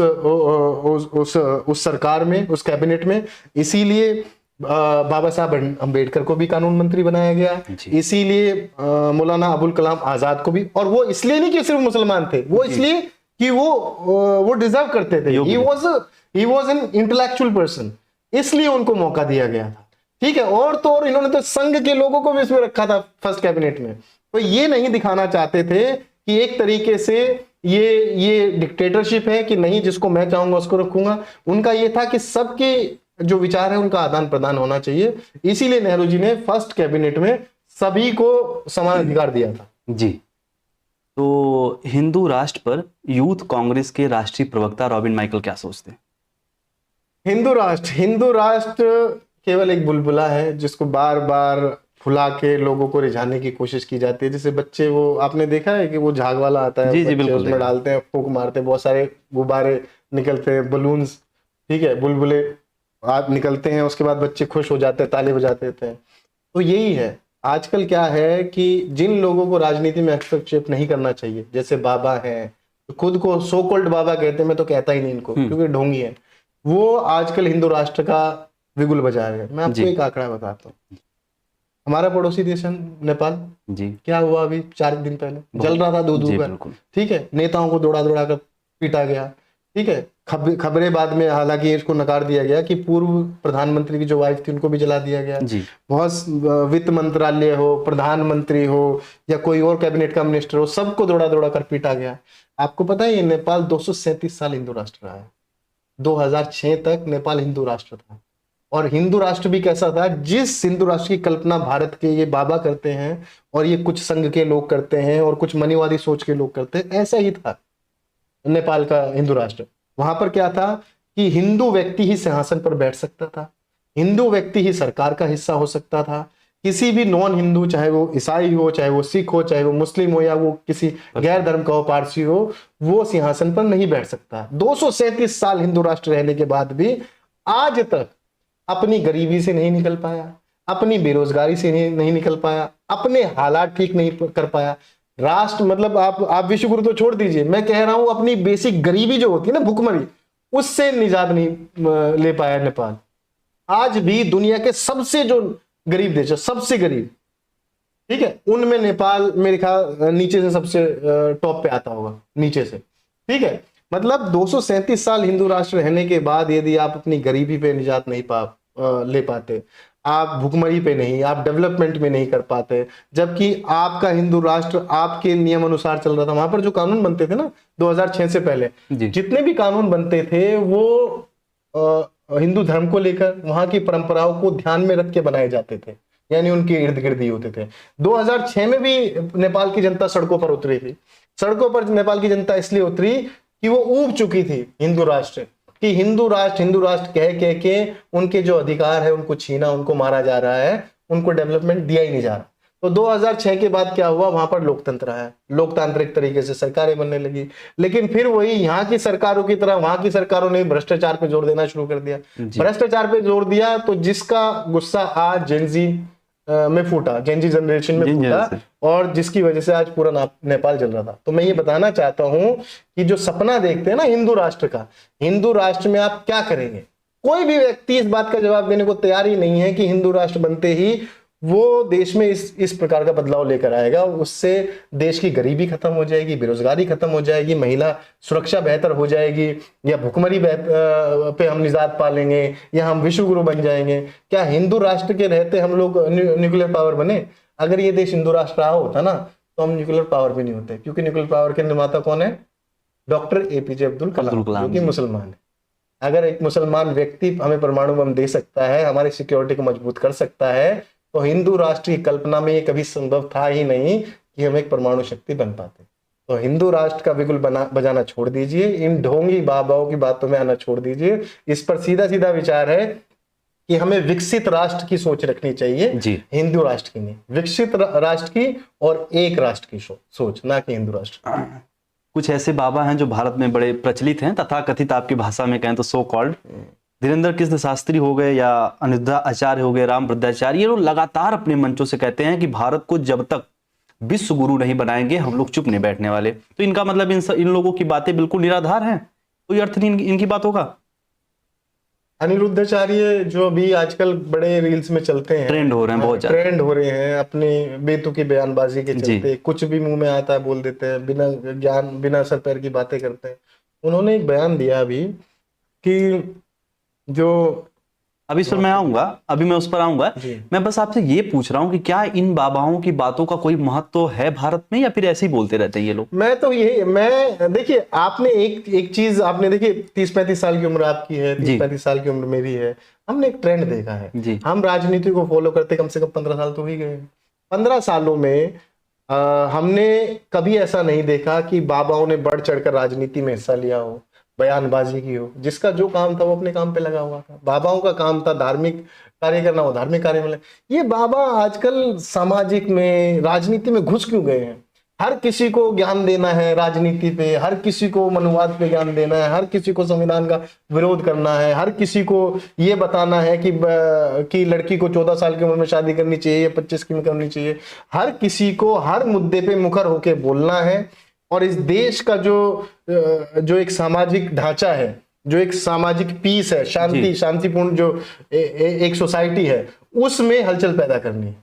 सरकार में, उस कैबिनेट में। इसीलिए बाबा साहब अंबेडकर को भी कानून मंत्री बनाया गया, इसीलिए मौलाना अबुल कलाम आजाद को भी। और वो इसलिए नहीं कि सिर्फ मुसलमान थे, वो इसलिए कि वो डिजर्व करते थे। He was an intellectual person, इसलिए उनको मौका दिया गया था। ठीक है, और तो और इन्होंने तो संघ के लोगों को भी इसमें रखा था फर्स्ट कैबिनेट में। तो ये नहीं दिखाना चाहते थे कि एक तरीके से ये डिक्टेटरशिप है कि नहीं जिसको मैं चाहूंगा उसको रखूंगा। उनका ये था कि सबके जो विचार है उनका आदान प्रदान होना चाहिए। इसीलिए नेहरू जी ने फर्स्ट कैबिनेट में सभी को समान अधिकार दिया था। जी। तो हिंदू राष्ट्र पर यूथ कांग्रेस के राष्ट्रीय प्रवक्ता रॉबिन माइकल क्या सोचते हैं? हिंदू राष्ट्र केवल एक बुलबुला है जिसको बार बार फुला के लोगों को रिझाने की कोशिश की जाती है। जैसे बच्चे, वो आपने देखा है कि वो झाग वाला आता है, जी, बिल्कुल, उसमें डालते हैं, फूंक मारते हैं, बहुत सारे गुब्बारे निकलते हैं, बलून्स, ठीक है, बुलबुले आप निकलते हैं, उसके बाद बच्चे खुश हो जाते हैं, ताली बजाते हैं। तो यही है आजकल। क्या है कि जिन लोगों को राजनीति में हस्तक्षेप नहीं करना चाहिए, जैसे बाबा हैं, तो खुद को सो कॉल्ड बाबा कहते हैं, मैं तो कहता ही नहीं इनको क्योंकि ढोंगी है, वो आजकल हिंदू राष्ट्र का बिगुल बजा रहे हैं। मैं आपको एक आंकड़ा बताता हूँ। हमारा पड़ोसी देश है नेपाल जी, क्या हुआ अभी 4 दिन पहले, जल रहा था दूध का, ठीक है, नेताओं को दौड़ा दौड़ा कर पीटा गया। ठीक है, खबरें बाद में हालांकि इसको नकार दिया गया कि पूर्व प्रधानमंत्री की जो वाइफ थी उनको भी जला दिया गया। बहुत वित्त मंत्रालय हो, प्रधानमंत्री हो या कोई और कैबिनेट का मिनिस्टर हो, सबको दौड़ा दौड़ा कर पीटा गया। आपको पता है ये नेपाल 237 साल हिंदू राष्ट्र रहा है। 2006 तक नेपाल हिंदू राष्ट्र था। और हिंदू राष्ट्र भी कैसा था? जिस हिंदू राष्ट्र की कल्पना भारत के ये बाबा करते हैं और ये कुछ संघ के लोग करते हैं और कुछ मनीवादी सोच के लोग करते हैं, ऐसा ही था नेपाल का हिंदू राष्ट्र। वहां पर क्या था कि हिंदू व्यक्ति ही सिंहासन पर बैठ सकता था, हिंदू व्यक्ति ही सरकार का हिस्सा हो सकता था। किसी भी नॉन हिंदू, चाहे वो ईसाई हो, चाहे वो सिख हो, चाहे वो मुस्लिम हो या वो किसी गैर धर्म का हो, पारसी हो, वो सिंहासन पर नहीं बैठ सकता। 237 साल हिंदू राष्ट्र रहने के बाद भी आज तक अपनी गरीबी से नहीं निकल पाया, अपनी बेरोजगारी से नहीं निकल पाया, अपने हालात ठीक नहीं कर पाया। राष्ट्र मतलब आप विश्व गुरु तो छोड़ दीजिए, मैं कह रहा हूं अपनी बेसिक गरीबी जो होती है ना, भुखमरी, उससे निजात नहीं ले पाया नेपाल। आज भी दुनिया के सबसे जो गरीब देश है, सबसे गरीब, ठीक है, उनमें नेपाल मेरे ख्याल नीचे से सबसे टॉप पे आता होगा, नीचे से। ठीक है, मतलब 237 साल हिंदू राष्ट्र रहने के बाद यदि आप अपनी गरीबी पे निजात नहीं ले पाते, आप भुखमरी पे नहीं, आप डेवलपमेंट में नहीं कर पाते, जबकि आपका हिंदू राष्ट्र आपके नियम अनुसार चल रहा था। वहां पर जो कानून बनते थे ना 2006 से पहले, जितने भी कानून बनते थे वो हिंदू धर्म को लेकर, वहां की परंपराओं को ध्यान में रख के बनाए जाते थे, यानी उनके इर्द गिर्द ही होते थे। 2006 में भी नेपाल की जनता सड़कों पर उतरी थी। सड़कों पर नेपाल की जनता इसलिए उतरी कि वो ऊब चुकी थी हिंदू राष्ट्र कि हिंदू राष्ट्र कह के उनके जो अधिकार है उनको छीना, उनको मारा जा रहा है, उनको डेवलपमेंट दिया ही नहीं जा रहा। तो 2006 के बाद क्या हुआ? वहां पर लोकतंत्र है, लोकतांत्रिक तरीके से सरकारें बनने लगी। लेकिन फिर वही यहाँ की सरकारों की तरह वहां की सरकारों ने भ्रष्टाचार पे जोर देना शुरू कर दिया। भ्रष्टाचार पे जोर दिया तो जिसका गुस्सा आज जेनजी में फूटा, जेनजी जनरेशन में फूटा, और जिसकी वजह से आज पूरा नेपाल जल रहा था। तो मैं ये बताना चाहता हूं कि जो सपना देखते हैं ना हिंदू राष्ट्र का, हिंदू राष्ट्र में आप क्या करेंगे? कोई भी व्यक्ति इस बात का जवाब देने को तैयार ही नहीं है कि हिंदू राष्ट्र बनते ही वो देश में इस प्रकार का बदलाव लेकर आएगा। उससे देश की गरीबी खत्म हो जाएगी, बेरोजगारी खत्म हो जाएगी, महिला सुरक्षा बेहतर हो जाएगी, या भुखमरी पे हम निजात पा लेंगे, या हम विश्व गुरु बन जाएंगे। क्या हिंदू राष्ट्र के रहते हम लोग न्यूक्लियर पावर बने? अगर ये देश हिंदू राष्ट्र रहा होता ना तो हम न्यूक्लियर पावर भी नहीं होते, क्योंकि न्यूक्लियर पावर के निर्माता कौन है? डॉक्टर APJ अब्दुल कलाम, जो कि मुसलमान है। अगर एक मुसलमान व्यक्ति हमें परमाणु बम दे सकता है, हमारी सिक्योरिटी को मजबूत कर सकता है, तो हिंदू राष्ट्र की कल्पना में ये कभी संभव था ही नहीं कि हम एक परमाणु शक्ति बन पाते। तो हिंदू राष्ट्र का बिगुल बजाना छोड़ दीजिए, इन ढोंगी बाबाओं की बातों में आना छोड़ दीजिए। इस पर सीधा सीधा विचार है कि हमें विकसित राष्ट्र की सोच रखनी चाहिए, हिंदू राष्ट्र की नहीं, विकसित राष्ट्र की और एक राष्ट्र की सोच, ना कि हिंदू राष्ट्र। कुछ ऐसे बाबा हैं जो भारत में बड़े प्रचलित हैं, तथा कथित आपकी भाषा में कहें तो सो कॉल्ड, धीरेन्द्र कृष्ण शास्त्री हो गए या अनिरुद्ध आचार्य हो गए, राम वृद्धाचार्य, ये लोग लगातार अपने मंचों से कहते हैं कि भारत को जब तक विश्व गुरु नहीं बनाएंगे हम लोग चुप नहीं बैठने वाले। तो इनका मतलब इन लोगों की बातें बिल्कुल निराधार हैं, कोई अर्थ नहीं इनकी बातों का। अनिरुद्धाचार्य जो भी आजकल बड़े रील्स में चलते हैं, ट्रेंड हो रहे हैं, बहुत ज्यादा ट्रेंड हो रहे हैं, अपने बेतुकी बयानबाजी के चलते कुछ भी मुंह में आता है बोल देते हैं, बिना ज्ञान बिना सर पैर की बातें करते हैं। उन्होंने एक बयान दिया अभी कि जो अभी इस पर मैं आऊंगा, अभी मैं उस पर आऊंगा, मैं बस आपसे ये पूछ रहा हूँ कि क्या इन बाबाओं की बातों का कोई महत्व है भारत में, या फिर ऐसे ही बोलते रहते हैं ये लोग? मैं देखिए, आपने एक चीज आपने देखिए, 30-35 साल की उम्र आपकी है, 30-35 साल की उम्र मेरी है, हमने एक ट्रेंड देखा है। हम राजनीति को फॉलो करते कम से कम 15 साल तो ही गए। 15 सालों में हमने कभी ऐसा नहीं देखा कि बाबाओं ने बढ़ चढ़कर राजनीति में हिस्सा लिया हो, बयानबाजी की हो। जिसका जो काम था वो अपने काम पे लगा हुआ था। बाबाओं का काम था धार्मिक कार्य करना, वो धार्मिक कार्य में। ये बाबा आजकल सामाजिक में, राजनीति में घुस क्यों गए हैं? हर किसी को ज्ञान देना है राजनीति पे, हर किसी को मनुवाद पे ज्ञान देना है, हर किसी को संविधान का विरोध करना है, हर किसी को ये बताना है कि लड़की को 14 साल की उम्र में शादी करनी चाहिए या 25 की में करनी चाहिए। हर किसी को हर मुद्दे पे मुखर होके बोलना है। और इस देश का जो एक सामाजिक ढांचा है, जो एक सामाजिक पीस है, शांतिपूर्ण जो एक सोसाइटी है, उसमें हलचल पैदा करनी है।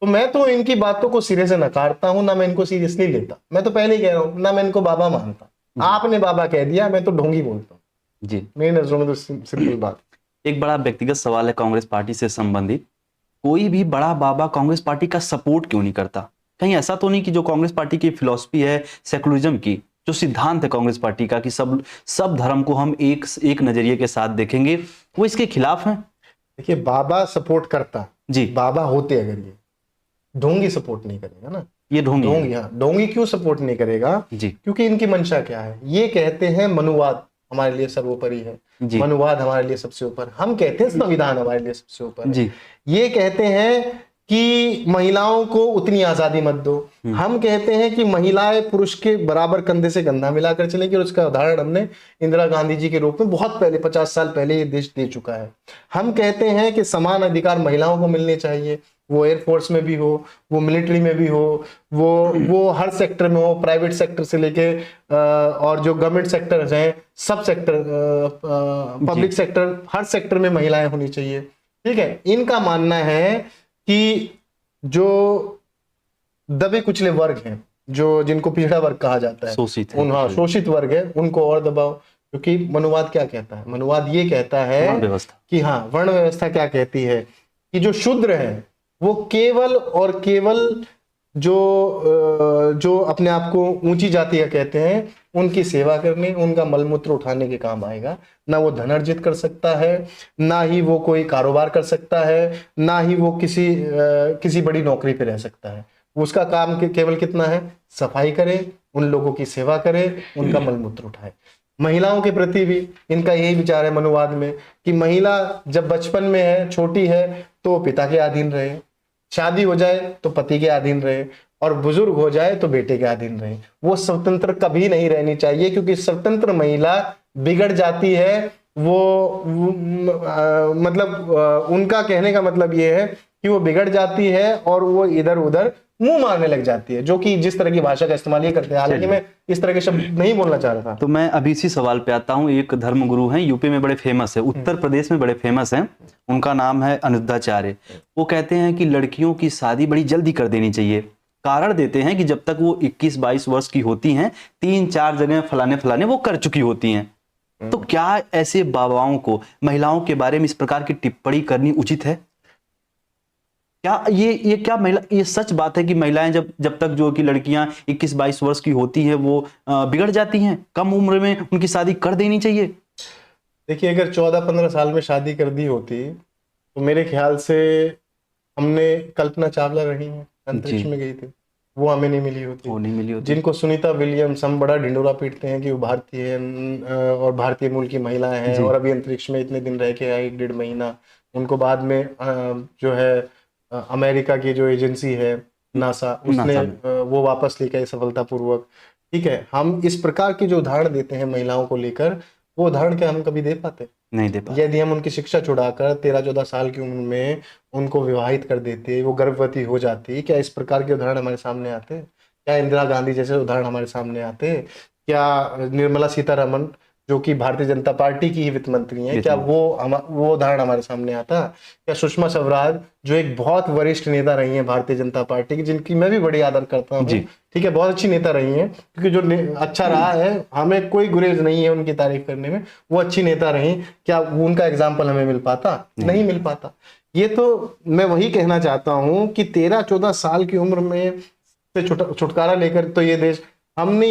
तो मैं तो इनकी बातों को सिरे से नकारता हूं, ना मैं इनको सीरियसली लेता। मैं तो पहले ही कह रहा हूं, ना मैं इनको बाबा मानता। आपने बाबा कह दिया, मैं तो ढोंगी बोलता हूं जी। मेरी नजरों में तो सिंपल बात। एक बड़ा व्यक्तिगत सवाल है कांग्रेस पार्टी से संबंधित, कोई भी बड़ा बाबा कांग्रेस पार्टी का सपोर्ट क्यों नहीं करता? कहीं ऐसा तो नहीं कि जो कांग्रेस पार्टी की फिलॉसफी है सेकुलरिज्म की, जो सिद्धांत है कांग्रेस पार्टी का कि सब धर्म को हम एक नजरिए के साथ देखेंगे, वो इसके खिलाफ है? देखिए, बाबा सपोर्ट करता जी, बाबा होते अगर ये ढोंगी सपोर्ट नहीं करेगा ना। ये ढोंगी, हाँ, ढोंगी क्यों सपोर्ट नहीं करेगा जी? क्योंकि इनकी मंशा क्या है? ये कहते हैं मनुवाद हमारे लिए सर्वोपरि है, मनुवाद हमारे लिए सबसे ऊपर। हम कहते हैं संविधान हमारे लिए सबसे ऊपर है। ये कहते हैं कि महिलाओं को उतनी आजादी मत दो। हम कहते हैं कि महिलाएं पुरुष के बराबर कंधे से कंधा मिलाकर चलेंगी, और उसका उदाहरण हमने इंदिरा गांधी जी के रूप में बहुत पहले 50 साल पहले ये देश दे चुका है। हम कहते हैं कि समान अधिकार महिलाओं को मिलने चाहिए, वो एयरफोर्स में भी हो, वो मिलिट्री में भी हो, वो हर सेक्टर में हो, प्राइवेट सेक्टर से लेके और जो गवर्नमेंट सेक्टर हैं, सब सेक्टर, पब्लिक सेक्टर, हर सेक्टर में महिलाएं होनी चाहिए। ठीक है, इनका मानना है कि जो दबे कुचले वर्ग हैं, जो जिनको पिछड़ा वर्ग कहा जाता है, शोषित वर्ग है, उनको और दबाओ। क्योंकि मनुवाद क्या कहता है? मनुवाद ये कहता है कि हाँ, वर्ण व्यवस्था क्या कहती है कि जो शूद्र है वो केवल और केवल जो अपने आप को ऊंची जाति का कहते हैं, उनकी सेवा करने, उनका मलमूत्र उठाने के काम आएगा। ना वो धन अर्जित कर सकता है, ना ही वो कोई कारोबार कर सकता है, ना ही वो किसी बड़ी नौकरी पे रह सकता है। उसका काम केवल कितना है? सफाई करे, उन लोगों की सेवा करे, उनका मलमूत्र उठाए। महिलाओं के प्रति भी इनका यही विचार है मनुवाद में कि महिला जब बचपन में है, छोटी है, तो पिता के अधीन रहे, शादी हो जाए तो पति के अधीन रहे, और बुजुर्ग हो जाए तो बेटे के अधीन रहे। वो स्वतंत्र कभी नहीं रहनी चाहिए, क्योंकि स्वतंत्र महिला बिगड़ जाती है। मतलब उनका कहने का मतलब ये है कि वो बिगड़ जाती है और वो इधर उधर मुंह मारने लग जाती है, जो कि जिस तरह की भाषा का इस्तेमाल ये करते हैं। हालांकि मैं इस तरह के शब्द नहीं बोलना चाह रहा था। तो मैं अभी इसी सवाल पे आता हूँ। एक धर्म गुरु हैं, यूपी में बड़े फेमस है, उत्तर प्रदेश में बड़े फेमस हैं, उनका नाम है अनिरुद्धाचार्य। वो कहते हैं कि लड़कियों की शादी बड़ी जल्दी कर देनी चाहिए। कारण देते हैं कि जब तक वो 21-22 वर्ष की होती हैं, 3-4 जगह फलाने वो कर चुकी होती हैं। तो क्या ऐसे बाबाओं को महिलाओं के बारे में इस प्रकार की टिप्पणी करनी उचित है? क्या ये क्या महिला, ये सच बात है कि महिलाएं जब तक जो कि लड़कियां 21-22 वर्ष की होती है वो बिगड़ जाती हैं, कम उम्र में उनकी शादी कर देनी चाहिए? देखिए, अगर 14-15 साल में शादी कर दी होती तो मेरे ख्याल से हमने कल्पना चावला रही हैं, अंतरिक्ष जी। में गई थी, वो हमें नहीं मिली होती। वो नहीं मिली होती। जिनको सुनीता विलियम्स हम बड़ा ढिंडोरा पीटते हैं कि वो भारतीय है और भारतीय मूल की महिलाएं हैं जी। और अभी अंतरिक्ष में इतने दिन रह के आई, 1.5 महीना। उनको बाद में जो है अमेरिका की जो एजेंसी है नासा, उसने नासा में। वो वापस लेके आई सफलतापूर्वक। ठीक है, हम इस प्रकार की जो उदाहरण देते हैं महिलाओं को लेकर, वो उदाहरण क्या हम कभी दे पाते? नहीं दे पाते। यदि हम उनकी शिक्षा छुड़ाकर 13-14 साल की उम्र में उनको विवाहित कर देते, वो गर्भवती हो जाती, क्या इस प्रकार के उदाहरण हमारे सामने आते? क्या इंदिरा गांधी जैसे उदाहरण हमारे सामने आते? क्या निर्मला सीतारमण, जो कि भारतीय जनता पार्टी की ही वित्त मंत्री हैं, क्या वो उदाहरण हमारे सामने आता? क्या सुषमा स्वराज, जो एक बहुत वरिष्ठ नेता रही हैं भारतीय जनता पार्टी की, जिनकी मैं भी बड़ी आदर करता हूँ, ठीक है, बहुत अच्छी नेता रही हैं, क्योंकि जो अच्छा रहा है, हमें कोई गुरेज नहीं है उनकी तारीफ करने में, वो अच्छी नेता रही, क्या उनका एग्जाम्पल हमें मिल पाता? नहीं मिल पाता। ये तो मैं वही कहना चाहता हूँ कि 13-14 साल की उम्र में से छुटकारा लेकर तो ये देश, हमने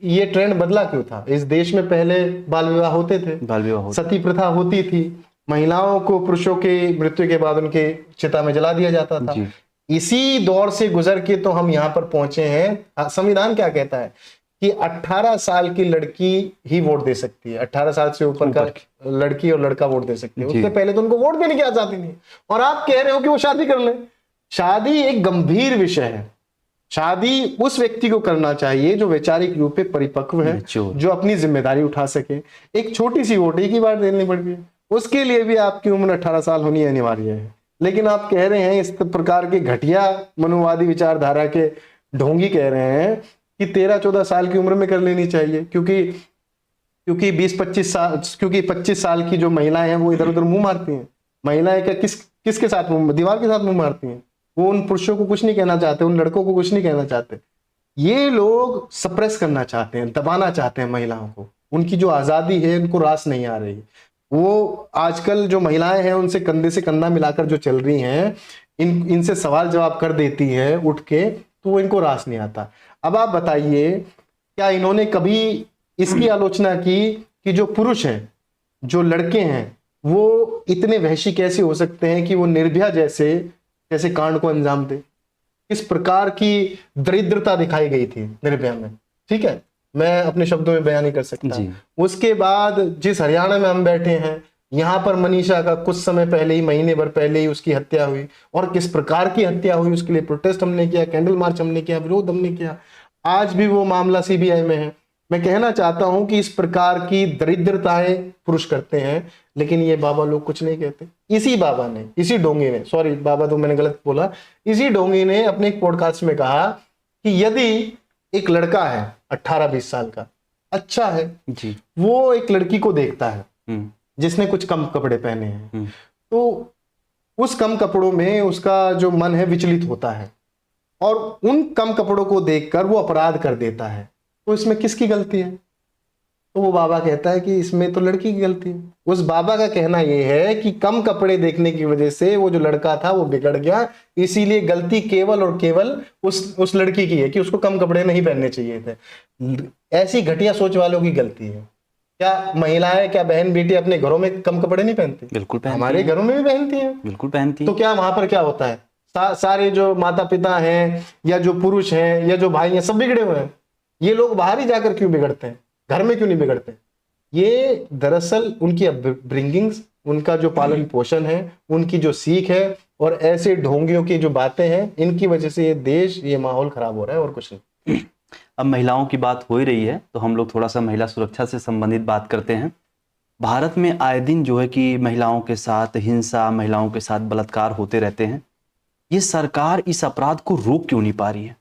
ये ट्रेंड बदला क्यों था? इस देश में पहले बाल विवाह होते थे, बाल विवाह होता। सती प्रथा होती थी, महिलाओं को पुरुषों के मृत्यु के बाद उनके चिता में जला दिया जाता था। इसी दौर से गुजर के तो हम यहाँ पर पहुंचे हैं। संविधान क्या कहता है कि 18 साल की लड़की ही वोट दे सकती है, 18 साल से ऊपर का लड़की और लड़का वोट दे सकते हैं। उससे पहले तो उनको वोट देने की आजादी नहीं। और आप कह रहे हो कि वो शादी कर ले। शादी एक गंभीर विषय है। शादी उस व्यक्ति को करना चाहिए जो वैचारिक रूप से परिपक्व है, जो अपनी जिम्मेदारी उठा सके। एक छोटी सी वोट एक ही बार देनी पड़ती है, उसके लिए भी आपकी उम्र 18 साल होनी अनिवार्य है। लेकिन आप कह रहे हैं, इस प्रकार के घटिया मनोवादी विचारधारा के ढोंगी कह रहे हैं कि 13-14 साल की उम्र में कर लेनी चाहिए, क्योंकि 20-25 साल, क्योंकि 25 साल की जो महिलाएं हैं वो इधर उधर मुंह मारती हैं। महिलाएं क्या किसके साथ दीवार के साथ मुंह मारती हैं। वो उन पुरुषों को कुछ नहीं कहना चाहते, उन लड़कों को कुछ नहीं कहना चाहते। ये लोग सप्रेस करना चाहते हैं, दबाना चाहते हैं महिलाओं को। उनकी जो आजादी है उनको रास नहीं आ रही। वो आजकल जो महिलाएं हैं उनसे कंधे से कंधा मिलाकर जो चल रही हैं, इनसे सवाल जवाब कर देती हैं उठ के, तो वो इनको रास नहीं आता। अब आप बताइए, क्या इन्होंने कभी इसकी आलोचना की कि जो पुरुष हैं, जो लड़के हैं, वो इतने वहशी कैसे हो सकते हैं कि वो निर्भया जैसे कांड को अंजाम दे? किस प्रकार की दरिद्रता दिखाई गई थी निर्भया में। ठीक है, मैं अपने शब्दों में बयान नहीं कर सकता। उसके बाद जिस हरियाणा में हम बैठे हैं, यहाँ पर मनीषा का कुछ समय पहले ही, महीने भर पहले ही उसकी हत्या हुई, और किस प्रकार की हत्या हुई उसके लिए प्रोटेस्ट हमने किया, कैंडल मार्च हमने किया, विरोध हमने किया। आज भी वो मामला सीबीआई में है। मैं कहना चाहता हूं कि इस प्रकार की दरिद्रताएं पुरुष करते हैं, लेकिन ये बाबा लोग कुछ नहीं कहते। इसी बाबा ने, इसी ढोंगी ने, सॉरी बाबा तो मैंने गलत बोला, इसी ढोंगी ने अपने एक पॉडकास्ट में कहा कि यदि एक लड़का है 18-20 साल का, अच्छा है जी, वो एक लड़की को देखता है जिसने कुछ कम कपड़े पहने हैं, तो उस कम कपड़ों में उसका जो मन है विचलित होता है, और उन कम कपड़ों को देखकर वो अपराध कर देता है। तो इसमें किसकी गलती है? तो वो बाबा कहता है कि इसमें तो लड़की की गलती है। उस बाबा का कहना यह है कि कम कपड़े देखने की वजह से वो जो लड़का था वो बिगड़ गया, इसीलिए गलती केवल और केवल उस लड़की की है कि उसको कम कपड़े नहीं पहनने चाहिए थे। ऐसी घटिया सोच वालों की गलती है। क्या महिलाएं, क्या बहन बेटी अपने घरों में कम कपड़े नहीं पहनती? बिल्कुल पहनती। हमारे घरों में भी पहनती है, बिल्कुल पहनती। तो क्या वहां पर क्या होता है? सारे जो माता पिता हैं, या जो पुरुष हैं, या जो भाई हैं, सब बिगड़े हुए हैं। ये लोग बाहर ही जाकर क्यों बिगड़ते हैं, घर में क्यों नहीं बिगड़ते? ये दरअसल उनकी अपब्रिंगिंग्स, उनका जो पालन पोषण है, उनकी जो सीख है, और ऐसे ढोंगियों की जो बातें हैं, इनकी वजह से ये देश, ये माहौल खराब हो रहा है, और कुछ नहीं। अब महिलाओं की बात हो ही रही है तो हम लोग थोड़ा सा महिला सुरक्षा से संबंधित बात करते हैं। भारत में आए दिन जो है कि महिलाओं के साथ हिंसा, महिलाओं के साथ बलात्कार होते रहते हैं। ये सरकार इस अपराध को रोक क्यों नहीं पा रही है?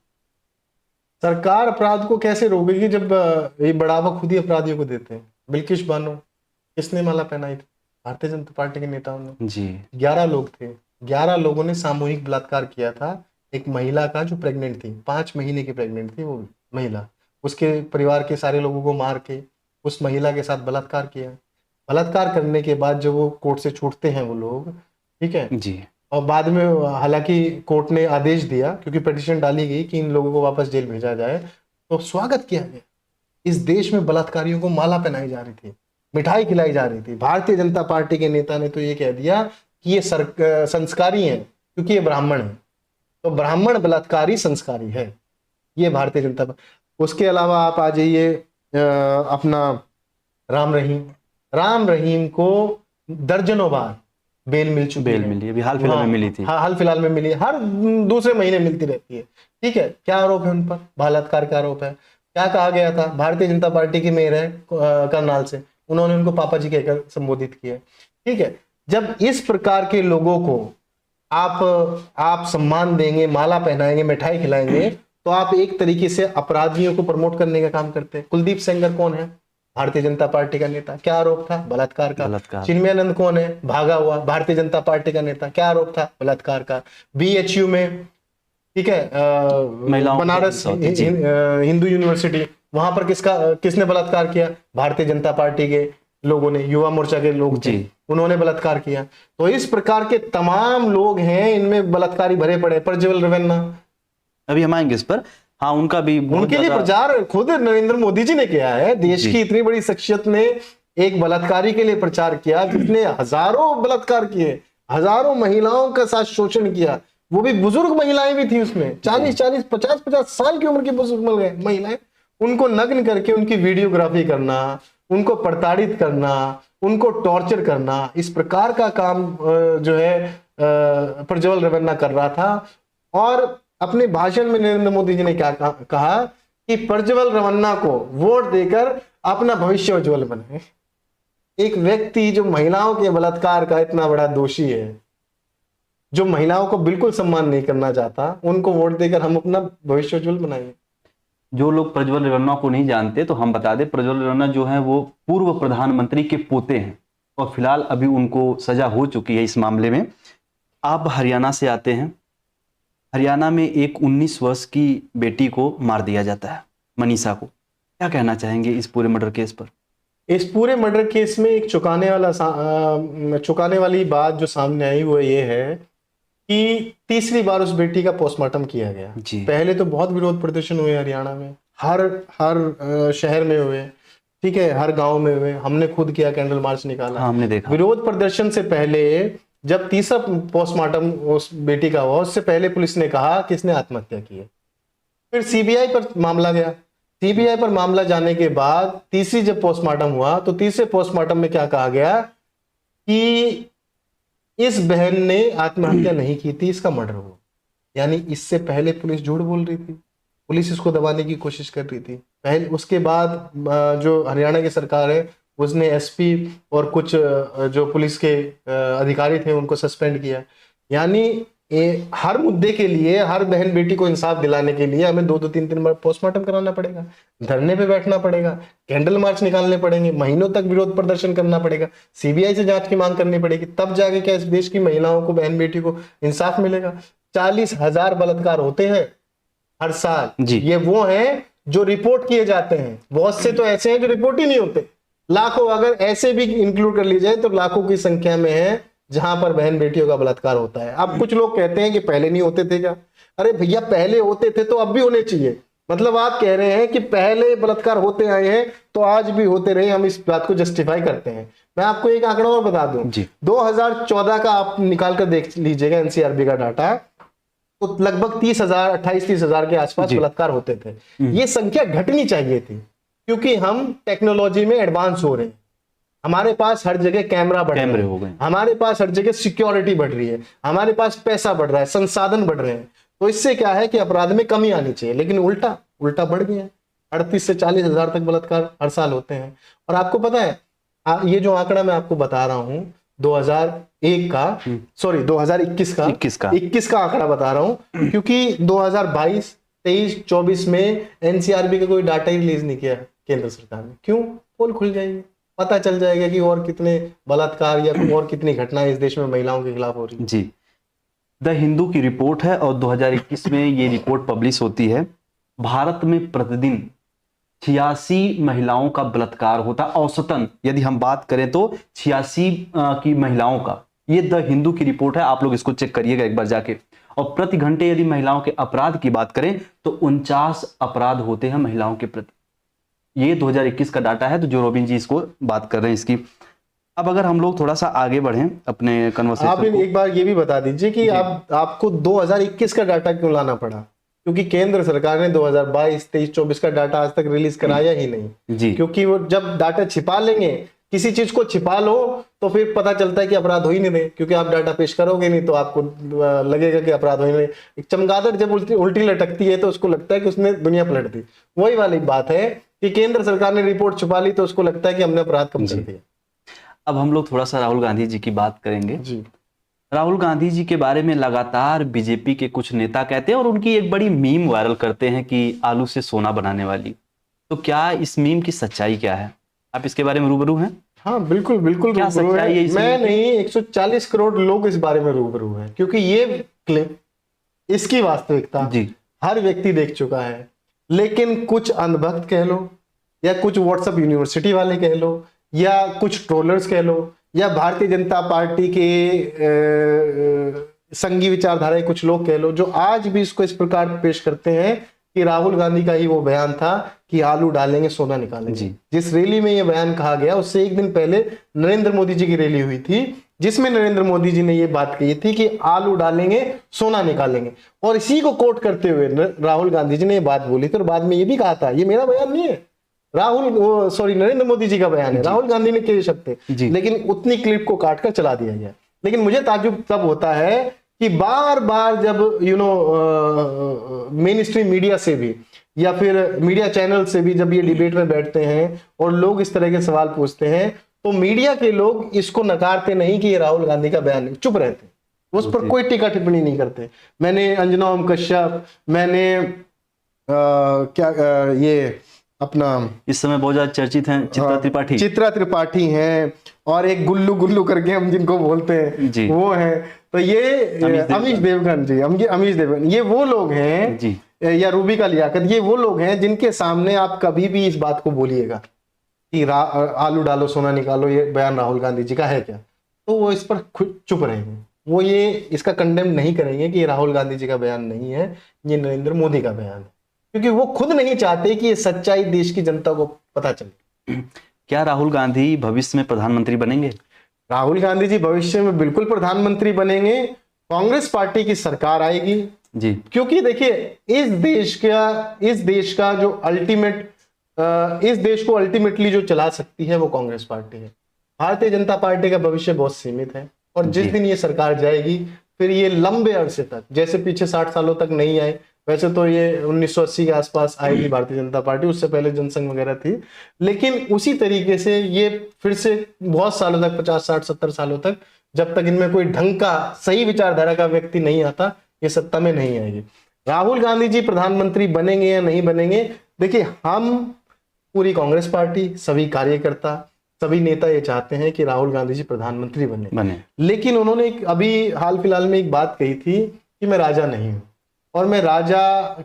सरकार अपराध को कैसे रोकेगी जब ये बढ़ावा खुद ही अपराधियों को देते हैं? बिल्किश बानो, किसने माला पहनाई थी? भारतीय जनता पार्टी के नेताओं ने जी। 11 लोग थे, 11 लोगों ने सामूहिक बलात्कार किया था एक महिला का जो प्रेग्नेंट थी, 5 महीने की प्रेग्नेंट थी वो महिला। उसके परिवार के सारे लोगों को मार के उस महिला के साथ बलात्कार किया। बलात्कार करने के बाद जब वो कोर्ट से छूटते हैं वो लोग, ठीक है जी, और बाद में हालांकि कोर्ट ने आदेश दिया, क्योंकि पिटीशन डाली गई कि इन लोगों को वापस जेल भेजा जाए, तो स्वागत किया गया। इस देश में बलात्कारियों को माला पहनाई जा रही थी, मिठाई खिलाई जा रही थी। भारतीय जनता पार्टी के नेता ने तो ये कह दिया कि ये संस्कारी हैं क्योंकि ये ब्राह्मण है, तो ब्राह्मण बलात्कारी संस्कारी है, ये भारतीय जनता पार्टी। उसके अलावा आप आ जाइए अपना राम रहीम को दर्जनों बार बेल मिल चुकी बेल है। मिली, अभी हाल फिलहाल में मिली थी। हाँ, हाल फिलहाल में मिली है, हर दूसरे महीने मिलती रहती है। ठीक है, क्या आरोप है उन पर? बलात्कार का आरोप है। क्या कहा गया था? भारतीय जनता पार्टी के मेयर है करनाल से, उन्होंने उनको पापा जी कहकर संबोधित किया। ठीक है, जब इस प्रकार के लोगों को आप सम्मान देंगे, माला पहनाएंगे, मिठाई खिलाएंगे, तो आप एक तरीके से अपराधियों को प्रमोट करने का काम करते हैं। कुलदीप सेंगर कौन है? भारतीय जनता पार्टी का नेता। क्या आरोप था? बलात्कार का। चिन्मयानंद कौन है? भागा हुआ, भारतीय जनता पार्टी का नेता। क्या आरोप था? बलात्कार का। बीएचयू में, ठीक है, बनारस हिंदू यूनिवर्सिटी, वहां पर किसने बलात्कार किया? भारतीय जनता पार्टी के लोगों ने, युवा मोर्चा के लोग थे, उन्होंने बलात्कार किया। तो इस प्रकार के तमाम लोग हैं, इनमें बलात्कारी भरे पड़े। प्रज्वल रवन्ना, अभी हम आएंगे इस पर। हाँ, उनके लिए प्रचार खुद नरेंद्र मोदी जी ने किया है। देश की इतनी बड़ी शख्सियत ने एक बलात्कारी के लिए प्रचार किया जिसने हजारों बलात्कार किए, हजारों महिलाओं का साथ शोषण किया, वो भी बुजुर्ग महिलाएं भी थी उसमें, 40-40, 50-50 साल की उम्र की बुजुर्ग महिलाएं, उनको नग्न करके उनकी वीडियोग्राफी करना, उनको प्रताड़ित करना, उनको टॉर्चर करना, इस प्रकार का काम जो है प्रज्वल रवन्ना कर रहा था। और अपने भाषण में नरेंद्र मोदी जी ने क्या कहा कि प्रज्वल रवन्ना को वोट देकर अपना भविष्य उज्जवल बनाए। एक व्यक्ति जो महिलाओं के बलात्कार का इतना बड़ा दोषी है, जो महिलाओं को बिल्कुल सम्मान नहीं करना चाहता, उनको वोट देकर हम अपना भविष्य उज्जवल बनाएंगे। जो लोग प्रज्वल रवन्ना को नहीं जानते तो हम बता दें, प्रज्वल रवन्ना जो है वो पूर्व प्रधानमंत्री के पोते हैं और फिलहाल अभी उनको सजा हो चुकी है इस मामले में। आप हरियाणा से आते हैं। हरियाणा में एक 19 वर्ष की बेटी को मार दिया जाता है, मनीषा को। क्या कहना चाहेंगे इस पूरे मर्डर केस पर? इस पूरे मर्डर केस में एक चुकाने वाली बात जो सामने आई वो ये है कि तीसरी बार उस बेटी का पोस्टमार्टम किया गया। पहले तो बहुत विरोध प्रदर्शन हुए हरियाणा में, हर शहर में हुए, ठीक है, हर गांव में हुए। हमने खुद किया, कैंडल मार्च निकाला। हाँ, हमने देखा। विरोध प्रदर्शन से पहले जब तीसरा पोस्टमार्टम उस बेटी का हुआ, उससे पहले पुलिस ने कहा कि इसने आत्महत्या की है। फिर सीबीआई पर मामला गया। सीबीआई पर मामला जाने के बाद तीसरी जब पोस्टमार्टम हुआ तो तीसरे पोस्टमार्टम में क्या कहा गया कि इस बहन ने आत्महत्या नहीं की थी, इसका मर्डर हुआ। यानी इससे पहले पुलिस झूठ बोल रही थी, पुलिस इसको दबाने की कोशिश कर रही थी पहले। उसके बाद जो हरियाणा की सरकार है उसने एसपी और कुछ जो पुलिस के अधिकारी थे उनको सस्पेंड किया। यानी हर मुद्दे के लिए, हर बहन बेटी को इंसाफ दिलाने के लिए हमें 2-2, 3-3 बार पोस्टमार्टम कराना पड़ेगा, धरने पे बैठना पड़ेगा, कैंडल मार्च निकालने पड़ेंगे, महीनों तक विरोध प्रदर्शन करना पड़ेगा, सीबीआई से जांच की मांग करनी पड़ेगी, तब जाके क्या इस देश की महिलाओं को, बहन बेटी को इंसाफ मिलेगा। 40,000 बलात्कार होते हैं हर साल। ये वो हैं जो रिपोर्ट किए जाते हैं, बहुत से तो ऐसे हैं जो रिपोर्ट ही नहीं होते। लाखों, अगर ऐसे भी इंक्लूड कर ली जाए तो लाखों की संख्या में है जहां पर बहन बेटियों का बलात्कार होता है। अब कुछ लोग कहते हैं कि पहले नहीं होते थे क्या? अरे भैया, पहले होते थे तो अब भी होने चाहिए। मतलब आप कह रहे हैं कि पहले बलात्कार होते आए हैं तो आज भी होते रहे, हम इस बात को जस्टिफाई करते हैं। मैं आपको एक आंकड़ा और बता दूं, 2014 का आप निकाल कर देख लीजिएगा एनसीआरबी का डाटा, तो लगभग 28-30,000 के आसपास बलात्कार होते थे। ये संख्या घटनी चाहिए थी क्योंकि हम टेक्नोलॉजी में एडवांस हो रहे हैं, हमारे पास हर जगह कैमरा बढ़ रहे हो गए, हमारे पास हर जगह सिक्योरिटी बढ़ रही है, हमारे पास पैसा बढ़ रहा है, संसाधन बढ़ रहे हैं। तो इससे क्या है कि अपराध में कमी आनी चाहिए, लेकिन उल्टा बढ़ गया है। 38 से 40,000 तक बलात्कार हर साल होते हैं। और आपको पता है, ये जो आंकड़ा मैं आपको बता रहा हूं 2021 का आंकड़ा बता रहा हूं, क्योंकि 2022, 23, 24 में एनसीआरबी का कोई डाटा ही रिलीज नहीं किया केंद्र सरकार ने। क्यों? पोल खुल जाएगी, पता चल जाएगा कि और कितने बलात्कार या और कितनी घटनाएं इस देश में महिलाओं के खिलाफ हो रही है। जी, द हिंदू की रिपोर्ट है और 2021 में ये रिपोर्ट पब्लिश होती है। भारत में प्रतिदिन 86 महिलाओं का बलात्कार होता है औसतन। यदि हम बात करें तो 86 की महिलाओं का, ये द हिंदू की रिपोर्ट है, आप लोग इसको चेक करिएगा एक बार जाके। और प्रति घंटे यदि महिलाओं के अपराध की बात करें तो 49 अपराध होते हैं महिलाओं के प्रति। ये 2021 का डाटा है, तो जो रोबिन जी इसको बात कर रहे हैं इसकी। अब अगर हम लोग थोड़ा सा आगे बढ़ें अपने आप कन्वर्सेशन को। एक बार ये भी बता दीजिए कि आपको 2021 का डाटा क्यों लाना पड़ा, क्योंकि केंद्र सरकार ने 2022, 23, 24 का डाटा आज तक रिलीज कराया ही नहीं। जी क्योंकि वो जब डाटा छिपा लेंगे, किसी चीज को छिपा लो तो फिर पता चलता है कि अपराध हो ही नहीं रहे, क्योंकि आप डाटा पेश करोगे नहीं तो आपको लगेगा कि अपराध हो ही नहीं। एक चमगादड़ जब उल्टी लटकती है तो उसको लगता है कि उसने दुनिया पलट दी। वही वाली बात है कि केंद्र सरकार ने रिपोर्ट छुपा ली तो उसको लगता है कि हमने अपराध कम कर दिया। अब हम लोग थोड़ा सा राहुल गांधी जी की बात करेंगे। जी, राहुल गांधी जी के बारे में लगातार बीजेपी के कुछ नेता कहते हैं और उनकी एक बड़ी मीम वायरल करते हैं कि आलू से सोना बनाने वाली। तो क्या इस मीम की सच्चाई क्या है, आप इसके बारे में रूबरू हैं? हाँ बिल्कुल बिल्कुल क्या रूबरू सच्चाई है है। इस मैं मीम की? नहीं, 140 करोड़ लोग इस बारे में रूबरू हैं, क्योंकि ये क्लिप, इसकी वास्तविकता जी हर व्यक्ति देख चुका है। लेकिन कुछ अंधभक्त कह लो, या कुछ व्हाट्सएप यूनिवर्सिटी वाले कह लो, या कुछ ट्रोलर्स कह लो, या भारतीय जनता पार्टी के संघी विचारधारा के कुछ लोग कह लो, जो आज भी इसको इस प्रकार पेश करते हैं कि राहुल गांधी का ही वो बयान था कि आलू डालेंगे सोना निकालेंगे। जी। जिस रैली में ये बयान कहा गया उससे एक दिन पहले नरेंद्र मोदी जी की रैली हुई थी, जिसमें नरेंद्र मोदी जी ने ये बात कही थी कि आलू डालेंगे सोना निकालेंगे। और इसी को कोट करते हुए राहुल गांधी जी ने ये बात बोली थी, और बाद में ये भी कहा था, ये मेरा बयान नहीं है, नरेंद्र मोदी जी का बयान है, राहुल गांधी ने कहे शब्द थे, लेकिन उतनी क्लिप को काटकर चला दिया गया। लेकिन मुझे ताज्जुब तब होता है कि बार बार जब मेन स्ट्रीम मीडिया से भी या फिर मीडिया चैनल से भी जब ये डिबेट में बैठते हैं और लोग इस तरह के सवाल पूछते हैं, तो मीडिया के लोग इसको नकारते नहीं कि ये राहुल गांधी का बयान नहीं, चुप रहते, उस पर कोई टीका टिप्पणी नहीं करते। मैंने अंजना ओम कश्यप, मैंने ये अपना इस समय बहुत ज्यादा चर्चित हैं चित्रा त्रिपाठी हैं, और एक गुल्लू गुल्लू करके हम जिनको बोलते हैं जी। वो हैं, तो ये अमीश देवगन जी, अमीश देवगन, ये वो लोग हैं जी। या रूबिका लियाकत, ये वो लोग हैं जिनके सामने आप कभी भी इस बात को बोलिएगा कि आलू डालो सोना निकालो ये बयान राहुल गांधी जी का है क्या, तो वो इस पर चुप रहेंगे, वो ये इसका कंडेम नहीं करेंगे कि ये राहुल गांधी जी का बयान नहीं है, ये नरेंद्र मोदी का बयान है, क्योंकि वो खुद नहीं चाहते कि ये सच्चाई देश की जनता को पता चले। क्या राहुल गांधी भविष्य में प्रधानमंत्री बनेंगे? राहुल गांधी जी भविष्य में बिल्कुल प्रधानमंत्री बनेंगे, कांग्रेस पार्टी की सरकार आएगी जी। क्योंकि देखिए इस देश का जो इस देश को अल्टीमेटली जो चला सकती है वो कांग्रेस पार्टी है। भारतीय जनता पार्टी का भविष्य बहुत सीमित है, और जिस दिन ये सरकार जाएगी फिर ये लंबे अरसे तक, जैसे पीछे 60 सालों तक नहीं आए, वैसे तो ये 1980 के आसपास आई थी भारतीय जनता पार्टी, उससे पहले जनसंघ वगैरह थी, लेकिन उसी तरीके से ये फिर से बहुत सालों तक, 50, 60, 70 सालों तक, जब तक इनमें कोई ढंग का सही विचारधारा का व्यक्ति नहीं आता, ये सत्ता में नहीं आएगी। राहुल गांधी जी प्रधानमंत्री बनेंगे या नहीं बनेंगे, देखिए हम पूरी कांग्रेस पार्टी, सभी कार्यकर्ता, सभी नेता ये चाहते हैं कि राहुल गांधी जी प्रधानमंत्री बने। लेकिन उन्होंने अभी हाल फिलहाल में एक बात कही थी कि मैं राजा नहीं हूं, और मैं राजा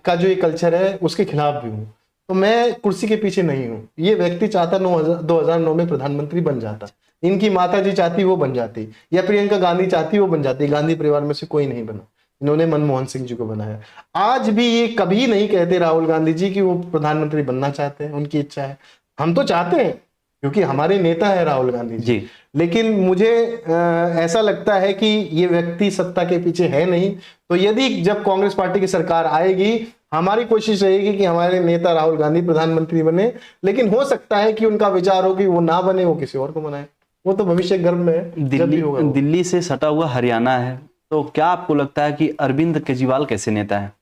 का जो ये कल्चर है उसके खिलाफ भी हूं, तो मैं कुर्सी के पीछे नहीं हूं। ये व्यक्ति चाहता 2009 में प्रधानमंत्री बन जाता, इनकी माता जी चाहती वो बन जाती, या प्रियंका गांधी चाहती वो बन जाती, गांधी परिवार में से कोई नहीं बना, इन्होंने मनमोहन सिंह जी को बनाया। आज भी ये कभी नहीं कहते राहुल गांधी जी कि वो प्रधानमंत्री बनना चाहते हैं, उनकी इच्छा है। हम तो चाहते हैं क्योंकि हमारे नेता है राहुल गांधी जी, लेकिन मुझे ऐसा लगता है कि ये व्यक्ति सत्ता के पीछे है नहीं। तो यदि जब कांग्रेस पार्टी की सरकार आएगी, हमारी कोशिश रहेगी कि हमारे नेता राहुल गांधी प्रधानमंत्री बने, लेकिन हो सकता है कि उनका विचार हो कि वो ना बने, वो किसी और को बनाए, वो तो भविष्य गर्भ में है। दिल्ली से सटा हुआ हरियाणा है, तो क्या आपको लगता है कि अरविंद केजरीवाल कैसे नेता है?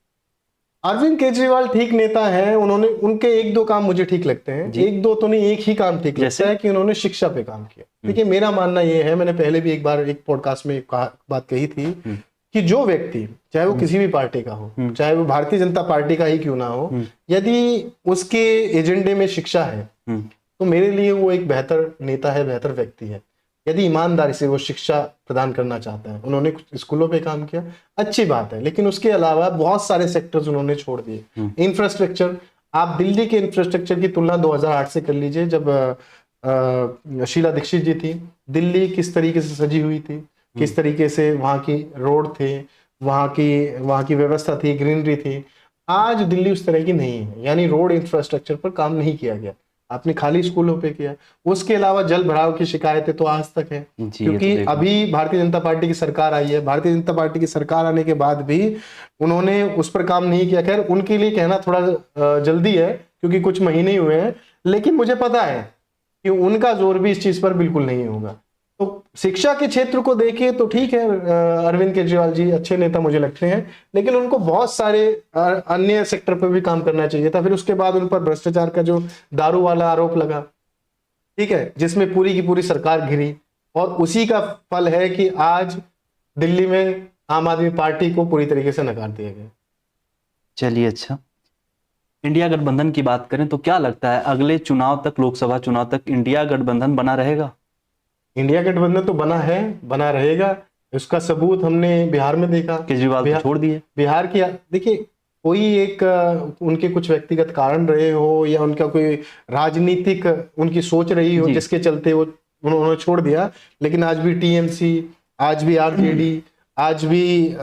अरविंद केजरीवाल ठीक नेता हैं, उनके एक दो काम मुझे ठीक लगते हैं, एक दो तो नहीं, एक ही काम ठीक लगता है कि उन्होंने शिक्षा पे काम किया। देखिए मेरा मानना ये है, मैंने पहले भी एक बार एक पॉडकास्ट में बात कही थी कि जो व्यक्ति, चाहे वो किसी भी पार्टी का हो, चाहे वो भारतीय जनता पार्टी का ही क्यों ना हो, यदि उसके एजेंडे में शिक्षा है तो मेरे लिए वो एक बेहतर नेता है, बेहतर व्यक्ति है। यदि ईमानदारी से वो शिक्षा प्रदान करना चाहता है, उन्होंने कुछ स्कूलों पे काम किया, अच्छी बात है, लेकिन उसके अलावा बहुत सारे सेक्टर्स उन्होंने छोड़ दिए। इंफ्रास्ट्रक्चर, आप दिल्ली के इंफ्रास्ट्रक्चर की तुलना 2008 से कर लीजिए, जब शीला दीक्षित जी थी, दिल्ली किस तरीके से सजी हुई थी, किस तरीके से वहाँ की रोड थे, वहाँ की व्यवस्था थी, ग्रीनरी थी। आज दिल्ली उस तरह की नहीं है, यानी रोड इंफ्रास्ट्रक्चर पर काम नहीं किया गया। आपने खाली स्कूलों पे किया। उसके अलावा जल भराव की शिकायतें तो आज तक है, जी, ये तो क्योंकि देखा। अभी भारतीय जनता पार्टी की सरकार आई है, भारतीय जनता पार्टी की सरकार आने के बाद भी उन्होंने उस पर काम नहीं किया। खैर उनके लिए कहना थोड़ा जल्दी है, क्योंकि कुछ महीने ही हुए हैं, लेकिन मुझे पता है कि उनका जोर भी इस चीज पर बिल्कुल नहीं होगा। तो शिक्षा के क्षेत्र को देखिए तो ठीक है, अरविंद केजरीवाल जी अच्छे नेता मुझे लगते हैं, लेकिन उनको बहुत सारे अन्य सेक्टर पर भी काम करना चाहिए था। फिर उसके बाद उन पर भ्रष्टाचार का जो दारू वाला आरोप लगा, ठीक है, जिसमें पूरी की पूरी सरकार घिरी, और उसी का फल है कि आज दिल्ली में आम आदमी पार्टी को पूरी तरीके से नकार दिया गया। चलिए, अच्छा, इंडिया गठबंधन की बात करें तो क्या लगता है अगले चुनाव तक, लोकसभा चुनाव तक इंडिया गठबंधन बना रहेगा? इंडिया गठबंधन तो बना है, बना रहेगा। उसका सबूत हमने बिहार में देखा। केजरीवाल को छोड़ दिए। बिहार की देखिए, कोई एक उनके कुछ व्यक्तिगत कारण रहे हो, या उनका कोई राजनीतिक उनकी सोच रही हो, जिसके चलते वो उन्होंने छोड़ दिया, लेकिन आज भी टीएमसी, आज भी आरजेडी, आज भी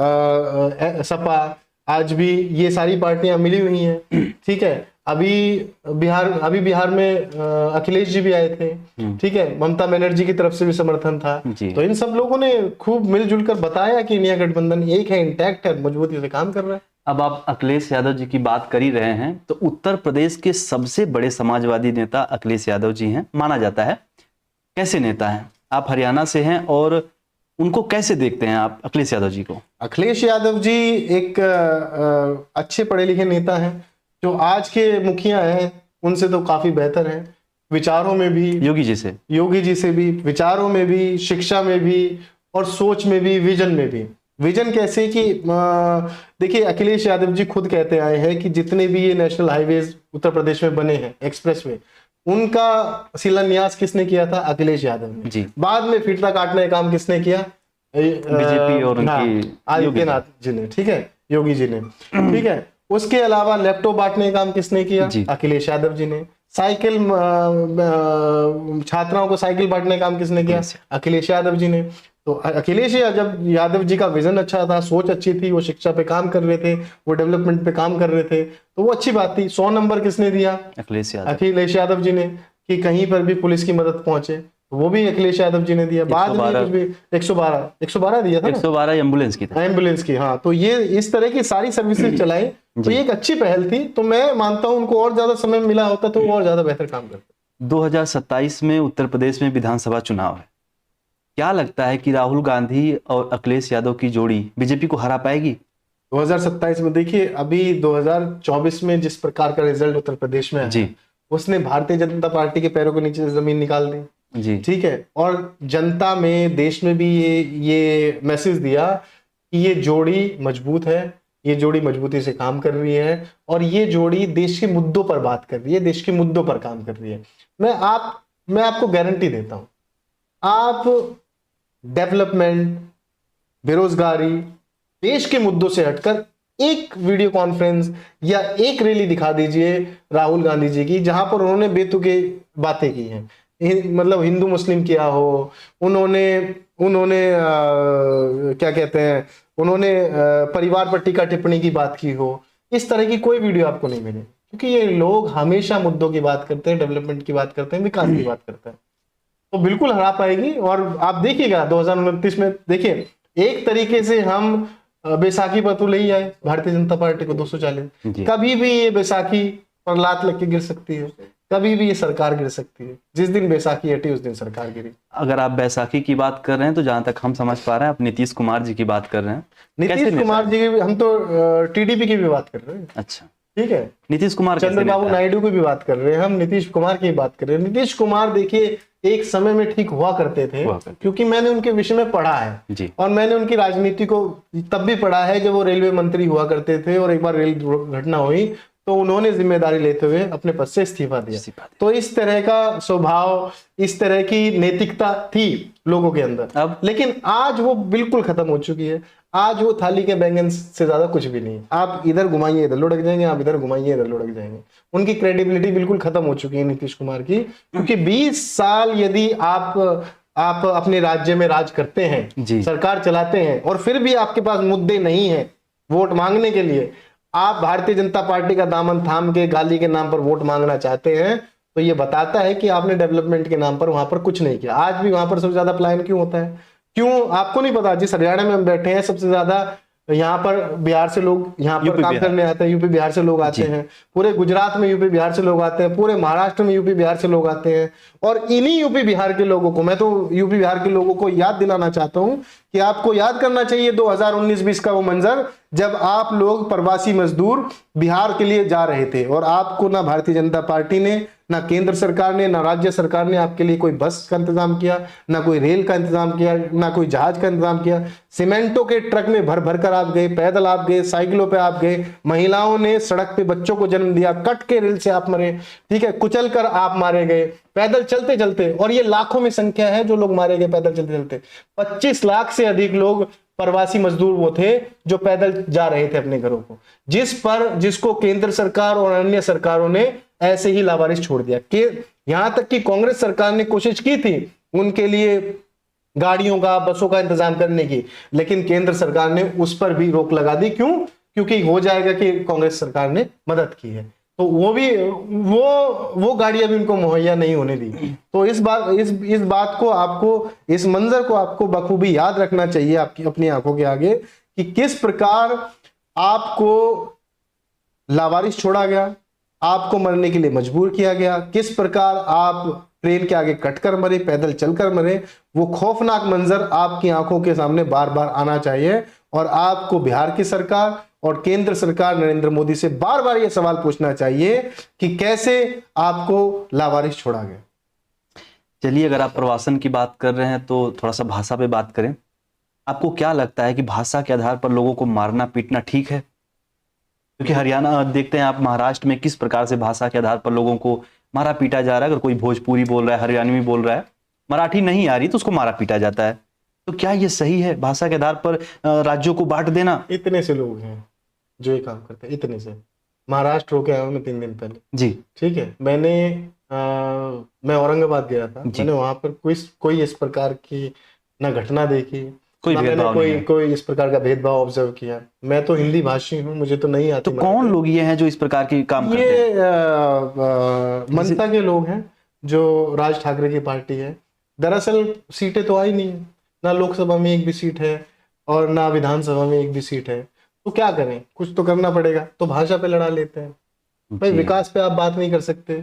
सपा, आज भी ये सारी पार्टियां मिली हुई हैं, ठीक है। अभी बिहार में अखिलेश जी भी आए थे, ठीक है, ममता बनर्जी की तरफ से भी समर्थन था। तो इन सब लोगों ने खूब मिलजुल कर बताया कि इंडिया गठबंधन एक है, इंटैक्ट है, मजबूती से काम कर रहा है। अब आप अखिलेश यादव जी की बात कर ही रहे हैं, तो उत्तर प्रदेश के सबसे बड़े समाजवादी नेता अखिलेश यादव जी हैं, माना जाता है। कैसे नेता हैं? आप हरियाणा से हैं, और उनको कैसे देखते हैं आप अखिलेश यादव जी को? अखिलेश यादव जी एक अच्छे पढ़े लिखे नेता हैं, जो आज के मुखिया हैं उनसे तो काफी बेहतर हैं, विचारों में भी, योगी जी से भी, विचारों में भी, शिक्षा में भी, और सोच में भी, विजन में भी। विजन कैसे कि देखिए, अखिलेश यादव जी खुद कहते आए हैं कि जितने भी ये नेशनल हाईवेज उत्तर प्रदेश में बने हैं, एक्सप्रेसवे, उनका शिलान्यास किसने किया था? अखिलेश यादव ने जी। बाद में फीता काटने का काम किसने किया? बीजेपी और उनकी आदित्यनाथ जी ने, ठीक है, योगी जी ने, ठीक है। उसके अलावा लैपटॉप बांटने का काम किसने किया? अखिलेश यादव जी ने। साइकिल, छात्राओं को साइकिल बांटने का काम किसने किया? अखिलेश यादव जी ने। तो अखिलेश यादव जी का विजन अच्छा था, सोच अच्छी थी, वो शिक्षा पे काम कर रहे थे, वो डेवलपमेंट पे काम कर रहे थे, तो वो अच्छी बात थी। 100 नंबर किसने दिया? अखिलेश यादव जी ने, कि कहीं पर भी पुलिस की मदद पहुंचे, तो वो भी अखिलेश यादव जी ने दिया। बाद में कुछ भी 112 दिया था, 112 एम्बुलेंस की, हाँ। तो ये इस तरह की सारी सर्विसेज चलाई, तो ये एक अच्छी पहल थी। तो मैं मानता हूं उनको और ज्यादा समय मिला होता तो वो और ज्यादा बेहतर काम करते। 2027 में उत्तर प्रदेश में विधानसभा चुनाव है। क्या लगता है कि राहुल गांधी और अखिलेश यादव की जोड़ी बीजेपी को हरा पाएगी 2027 में? देखिए, अभी 2024 में जिस प्रकार का रिजल्ट उत्तर प्रदेश में है, उसने भारतीय जनता पार्टी के पैरों के नीचे से जमीन निकाल दी जी, ठीक है। और जनता में, देश में भी ये मैसेज दिया कि ये जोड़ी मजबूत है, ये जोड़ी मजबूती से काम कर रही है, और ये जोड़ी देश के मुद्दों पर बात कर रही है, देश के मुद्दों पर काम कर रही है। मैं आपको गारंटी देता हूं, आप डेवलपमेंट, बेरोजगारी, देश के मुद्दों से हटकर एक वीडियो कॉन्फ्रेंस या एक रैली दिखा दीजिए राहुल गांधी जी की, जहां पर उन्होंने बेतुके बातें की हैं, मतलब हिंदू मुस्लिम किया हो, उन्होंने क्या कहते हैं, उन्होंने परिवार पर टीका टिप्पणी की बात की हो, इस तरह की कोई वीडियो आपको नहीं मिले। क्योंकि ये लोग हमेशा मुद्दों की बात करते हैं, डेवलपमेंट की बात करते हैं, विकास की बात करते हैं। तो बिल्कुल हरा पाएगी। और आप देखिएगा 2029 में, देखिए, एक तरीके से हम बैसाखी पर तो ले ही आए भारतीय जनता पार्टी को 240। कभी भी ये बैसाखी पर लात लग के गिर सकती है, कभी भी ये सरकार गिर सकती है। जिस दिन बैसाखी हटी उस दिन सरकार गिरी। अगर आप बैसाखी की बात कर रहे हैं तो जहां तक हम समझ पा रहे हैं आप नीतीश कुमार जी की बात कर रहे हैं। नीतीश कुमार जी की, हम तो टीडीपी की भी बात कर रहे हैं। अच्छा, ठीक है। नीतीश कुमार, चंद्रबाबू नायडू की भी बात कर रहे हैं, हम नीतीश कुमार की बात कर रहे हैं। नीतीश कुमार देखिए एक समय में ठीक हुआ करते थे, क्योंकि मैंने उनके विषय में पढ़ा है जी। और मैंने उनकी राजनीति को तब भी पढ़ा है जब वो रेलवे मंत्री हुआ करते थे, और एक बार रेल घटना हुई तो उन्होंने जिम्मेदारी लेते हुए अपने पद से इस्तीफा दिया। तो इस तरह का स्वभाव, इस तरह की नैतिकता थी लोगों के अंदर। अब लेकिन आज वो बिल्कुल खत्म हो चुकी है। आज वो थाली के बैंगन से ज्यादा कुछ भी नहीं। आप इधर घुमाइए इधर लुढ़क जाएंगे, आप इधर घुमाइए इधर लुढ़क जाएंगे। उनकी क्रेडिबिलिटी बिल्कुल खत्म हो चुकी है नीतीश कुमार की, क्योंकि 20 साल यदि आप अपने राज्य में राज करते हैं, सरकार चलाते हैं, और फिर भी आपके पास मुद्दे नहीं है वोट मांगने के लिए, आप भारतीय जनता पार्टी का दामन थाम के गाली के नाम पर वोट मांगना चाहते हैं, तो ये बताता है कि आपने डेवलपमेंट के नाम पर वहां पर कुछ नहीं किया। आज भी वहां पर सबसे ज्यादा पलायन क्यों होता है? क्यों आपको नहीं पता? जिस हरियाणा में हम बैठे हैं सबसे ज्यादा यहाँ पर बिहार से लोग यहाँ पर यूपी काम बिहार। करने आते हैं, यूपी बिहार से लोग आते जी। हैं। पूरे गुजरात में यूपी बिहार से लोग आते हैं, पूरे महाराष्ट्र में यूपी बिहार से लोग आते हैं। और इन्हीं यूपी बिहार के लोगों को, मैं तो यूपी बिहार के लोगों को याद दिलाना चाहता हूं कि आपको याद करना चाहिए 2019-20 का वो मंजर, जब आप लोग प्रवासी मजदूर बिहार के लिए जा रहे थे और आपको ना भारतीय जनता पार्टी ने, ना केंद्र सरकार ने, ना राज्य सरकार ने आपके लिए कोई बस का इंतजाम किया, ना कोई रेल का इंतजाम किया, ना कोई जहाज का इंतजाम किया। सीमेंटों के ट्रक में भर भर कर आप गए, पैदल आप गए, साइकिलों पे आप गए। महिलाओं ने सड़क पे बच्चों को जन्म दिया, कट के रेल से आप मरे, ठीक है, कुचल कर आप मारे गए पैदल चलते चलते। और ये लाखों में संख्या है जो लोग मारे गए पैदल चलते चलते। 25 लाख से अधिक लोग प्रवासी मजदूर वो थे जो पैदल जा रहे थे अपने घरों को, जिसको केंद्र सरकार और अन्य सरकारों ने ऐसे ही लावारिस छोड़ दिया। कि यहां तक कि कांग्रेस सरकार ने कोशिश की थी उनके लिए गाड़ियों का, बसों का इंतजाम करने की, लेकिन केंद्र सरकार ने उस पर भी रोक लगा दी। क्यों? क्योंकि हो जाएगा कि कांग्रेस सरकार ने मदद की है, तो वो गाड़ियां भी उनको मुहैया नहीं होने दी। तो इस बात को आपको, इस मंजर को आपको बखूबी याद रखना चाहिए आपकी अपनी आंखों के आगे कि किस प्रकार आपको लावारिस छोड़ा गया, आपको मरने के लिए मजबूर किया गया, किस प्रकार आप ट्रेन के आगे कटकर मरे, पैदल चलकर मरे। वो खौफनाक मंजर आपकी आंखों के सामने बार बार आना चाहिए और आपको बिहार की सरकार और केंद्र सरकार नरेंद्र मोदी से बार बार ये सवाल पूछना चाहिए कि कैसे आपको लावारिस छोड़ा गया। चलिए, अगर आप प्रवासन की बात कर रहे हैं तो थोड़ा सा भाषा पे बात करें। आपको क्या लगता है कि भाषा के आधार पर लोगों को मारना पीटना ठीक है? क्योंकि हरियाणा देखते हैं आप, महाराष्ट्र में किस प्रकार से भाषा के आधार पर लोगों को मारा पीटा जा रहा है। अगर कोई भोजपुरी बोल रहा है, हरियाणवी बोल रहा है, मराठी नहीं आ रही तो उसको मारा पीटा जाता है। तो क्या ये सही है भाषा के आधार पर राज्यों को बांट देना? इतने से लोग हैं जो ये काम करते हैं, इतने से। महाराष्ट्र होके आया हूं मैं 3 दिन पहले जी। ठीक है, मैं औरंगाबाद गया था। मैंने वहां पर कोई इस प्रकार की ना घटना देखी, कोई ना मैंने कोई इस प्रकार का भेदभाव ऑब्जर्व किया। मैं तो हिंदी भाषी हूँ, मुझे तो नहीं आती। तो कौन लोग ये हैं जो इस प्रकार की काम करते हैं? ये मनसा के लोग हैं, जो राज ठाकरे की पार्टी है। दरअसल सीटें तो आई नहीं है, ना लोकसभा में एक भी सीट है और ना विधानसभा में एक भी सीट है। तो क्या करें, कुछ तो करना पड़ेगा, तो भाषा पे लड़ा लेते हैं भाई। विकास पे आप बात नहीं कर सकते,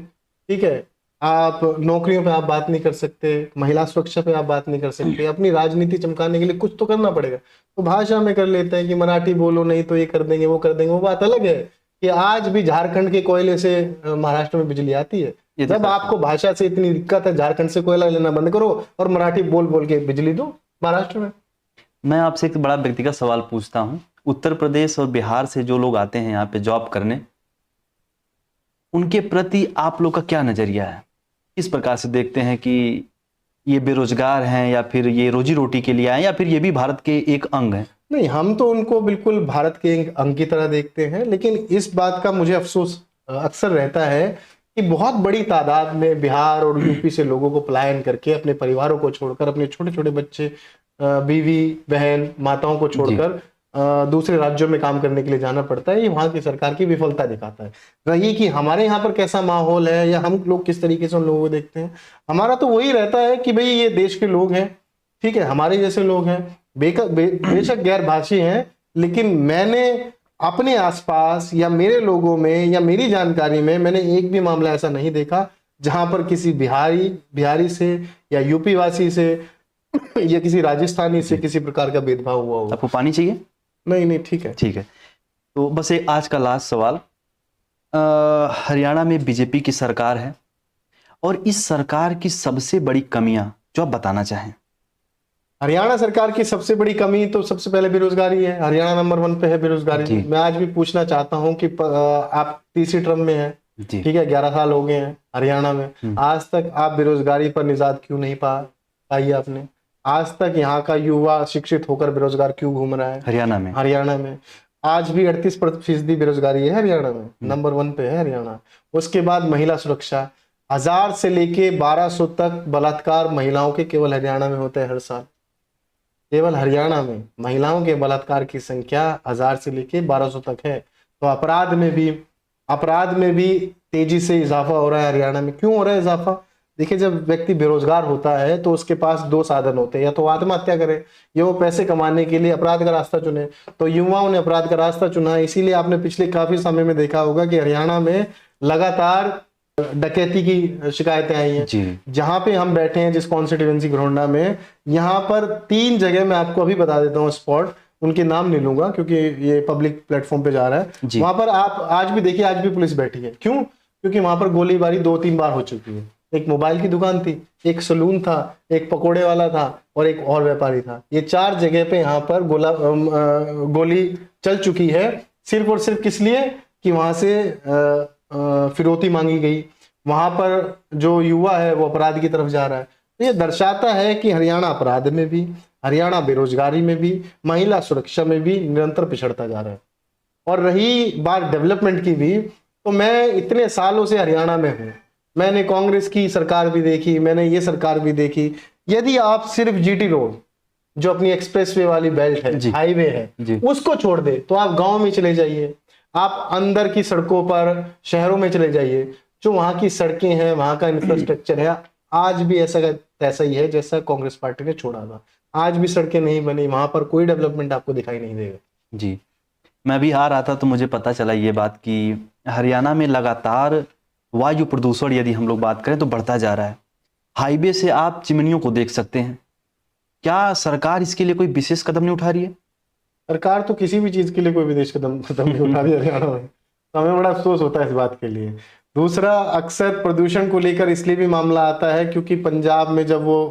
ठीक है, आप नौकरियों पे आप बात नहीं कर सकते, महिला सुरक्षा पे आप बात नहीं कर सकते, अपनी राजनीति चमकाने के लिए कुछ तो करना पड़ेगा, तो भाषा में कर लेते हैं कि मराठी बोलो, नहीं तो ये कर देंगे वो कर देंगे। वो बात अलग है कि आज भी झारखंड के कोयले से महाराष्ट्र में बिजली आती है। जब आपको भाषा से इतनी दिक्कत है, झारखंड से कोयला लेना बंद करो और मराठी बोल बोल के बिजली दो महाराष्ट्र में। मैं आपसे एक बड़ा व्यक्तिगत सवाल पूछता हूँ। उत्तर प्रदेश और बिहार से जो लोग आते हैं यहाँ पे जॉब करने, उनके प्रति आप लोग का क्या नजरिया है? किस प्रकार से देखते हैं कि ये बेरोजगार हैं या फिर ये रोजी रोटी के लिए आए या फिर ये भी भारत के एक अंग हैं? नहीं, हम तो उनको बिल्कुल भारत के एक अंग की तरह देखते हैं, लेकिन इस बात का मुझे अफसोस अक्सर रहता है कि बहुत बड़ी तादाद में बिहार और यूपी से लोगों को पलायन करके अपने परिवारों को छोड़कर, अपने छोटे छोटे बच्चे, बीवी बहन माताओं को छोड़कर दूसरे राज्यों में काम करने के लिए जाना पड़ता है। ये वहां की सरकार की विफलता दिखाता है। रही कि हमारे यहाँ पर कैसा माहौल है या हम लोग किस तरीके से उन लोगों को देखते हैं, हमारा तो वही रहता है कि भाई ये देश के लोग हैं, ठीक है, हमारे जैसे लोग हैं, बेशक गैर भाषी हैं, लेकिन मैंने अपने आसपास या मेरे लोगों में या मेरी जानकारी में मैंने एक भी मामला ऐसा नहीं देखा जहां पर किसी बिहारी से या यूपी वासी से या किसी राजस्थानी से किसी प्रकार का भेदभाव हुआ हो। आपको पानी चाहिए? नहीं, ठीक है। ठीक है, तो बस एक आज का लास्ट सवाल। हरियाणा में बीजेपी की सरकार है और इस सरकार की सबसे बड़ी कमियां जो आप बताना चाहें। हरियाणा सरकार की सबसे बड़ी कमी तो सबसे पहले बेरोजगारी है। हरियाणा नंबर 1 पे है बेरोजगारी। मैं आज भी पूछना चाहता हूं कि आप तीसरी टर्म में हैं, ठीक है, 11 साल हो गए हैं हरियाणा में, आज तक आप बेरोजगारी पर निजात क्यों नहीं पाई आपने? आज तक यहाँ का युवा शिक्षित होकर बेरोजगार क्यों घूम रहा है हरियाणा में? आज भी 38% बेरोजगारी है हरियाणा में, नंबर 1 पे है हरियाणा। उसके बाद महिला सुरक्षा, 1000 से लेके 1200 तक बलात्कार महिलाओं के केवल हरियाणा में होते हैं हर साल। केवल हरियाणा में महिलाओं के बलात्कार की संख्या 1000 से लेके 1200 तक है। तो अपराध में भी अपराध में भी तेजी से इजाफा हो रहा है हरियाणा में। क्यों हो रहा है इजाफा? देखिए, जब व्यक्ति बेरोजगार होता है तो उसके पास दो साधन होते हैं, या तो आत्महत्या करे या वो पैसे कमाने के लिए अपराध का रास्ता चुने। तो युवाओं ने अपराध का रास्ता चुना है। इसीलिए आपने पिछले काफी समय में देखा होगा कि हरियाणा में लगातार डकैती की शिकायतें आई हैं। जी। जहां पे हम बैठे हैं, जिस कॉन्स्टिट्यूएंसी घरोंडा में, यहाँ पर 3 जगह मैं आपको अभी बता देता हूँ स्पॉट, उनके नाम नहीं लूंगा क्योंकि ये पब्लिक प्लेटफॉर्म पे जा रहा है। जी। वहां पर आप आज भी देखिए, आज भी पुलिस बैठी है। क्यों? क्योंकि वहां पर गोलीबारी 2-3 बार हो चुकी है। एक मोबाइल की दुकान थी, एक सलून था, एक पकोड़े वाला था और एक और व्यापारी था। ये 4 जगह पे यहाँ पर गोली चल चुकी है, सिर्फ और सिर्फ किस लिए कि वहां से फिरौती मांगी गई। वहां पर जो युवा है वो अपराध की तरफ जा रहा है। तो ये दर्शाता है कि हरियाणा अपराध में भी, हरियाणा बेरोजगारी में भी, महिला सुरक्षा में भी निरंतर पिछड़ता जा रहा है। और रही बात डेवलपमेंट की भी, तो मैं इतने सालों से हरियाणा में हूँ, मैंने कांग्रेस की सरकार भी देखी, मैंने ये सरकार भी देखी। यदि आप सिर्फ जीटी रोड, जो अपनी एक्सप्रेसवे वाली बेल्ट है, हाईवे है, उसको छोड़ दे, तो आप गांव में चले जाइए, आप अंदर की सड़कों पर शहरों में चले जाइए, जो वहां की सड़कें हैं, वहां का इंफ्रास्ट्रक्चर है, आज भी ऐसा का तैसा ही है जैसा कांग्रेस पार्टी ने छोड़ा था। आज भी सड़कें नहीं बनी, वहां पर कोई डेवलपमेंट आपको दिखाई नहीं देगा। जी, मैं भी आ रहा था तो मुझे पता चला ये बात कि हरियाणा में लगातार वायु प्रदूषण, यदि हम लोग बात करें तो बढ़ता जा रहा है। हाईवे से आप चिमनियों को देख सकते हैं। क्या सरकार इसके लिए कोई विशेष कदम नहीं उठा रही है? सरकार तो किसी भी चीज के लिए कोई विदेश कदम नहीं उठा रही है हरियाणा में, तो हमें बड़ा अफसोस होता है इस बात के लिए। दूसरा, अक्सर प्रदूषण को लेकर इसलिए भी मामला आता है क्योंकि पंजाब में जब वो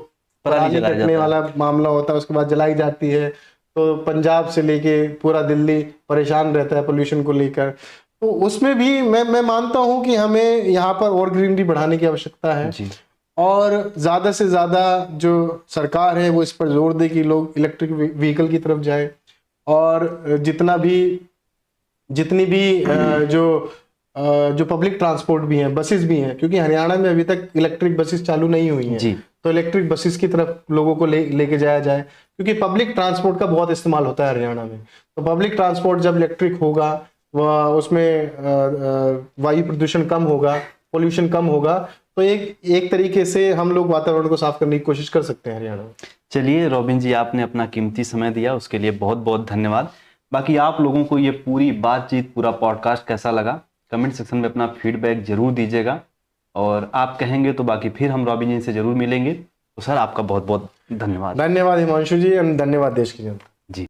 पराली कटने वाला मामला होता है, उसके बाद जलाई जाती है, तो पंजाब से लेके पूरा दिल्ली परेशान रहता है पोल्यूशन को लेकर। तो उसमें भी मैं मानता हूं कि हमें यहाँ पर और ग्रीनरी बढ़ाने की आवश्यकता है जी। और ज्यादा से ज्यादा जो सरकार है वो इस पर जोर दे कि लोग इलेक्ट्रिक व्हीकल की तरफ जाए, और जितनी भी जो पब्लिक ट्रांसपोर्ट भी हैं, बसेस भी हैं, क्योंकि हरियाणा में अभी तक इलेक्ट्रिक बसेस चालू नहीं हुई हैं, तो इलेक्ट्रिक बसेस की तरफ लोगों को लेके जाया जाए, क्योंकि पब्लिक ट्रांसपोर्ट का बहुत इस्तेमाल होता है हरियाणा में। तो पब्लिक ट्रांसपोर्ट जब इलेक्ट्रिक होगा, उसमें वायु प्रदूषण कम होगा, पोल्यूशन कम होगा, तो एक तरीके से हम लोग वातावरण को साफ करने की कोशिश कर सकते हैं हरियाणा में। चलिए रॉबिन जी, आपने अपना कीमती समय दिया, उसके लिए बहुत बहुत धन्यवाद। बाकी आप लोगों को ये पूरी बातचीत, पूरा पॉडकास्ट कैसा लगा, कमेंट सेक्शन में अपना फीडबैक जरूर दीजिएगा, और आप कहेंगे तो बाकी फिर हम रॉबिन जी से जरूर मिलेंगे। तो सर, आपका बहुत बहुत धन्यवाद। धन्यवाद हिमांशु जी, और धन्यवाद देश की जनता। जी।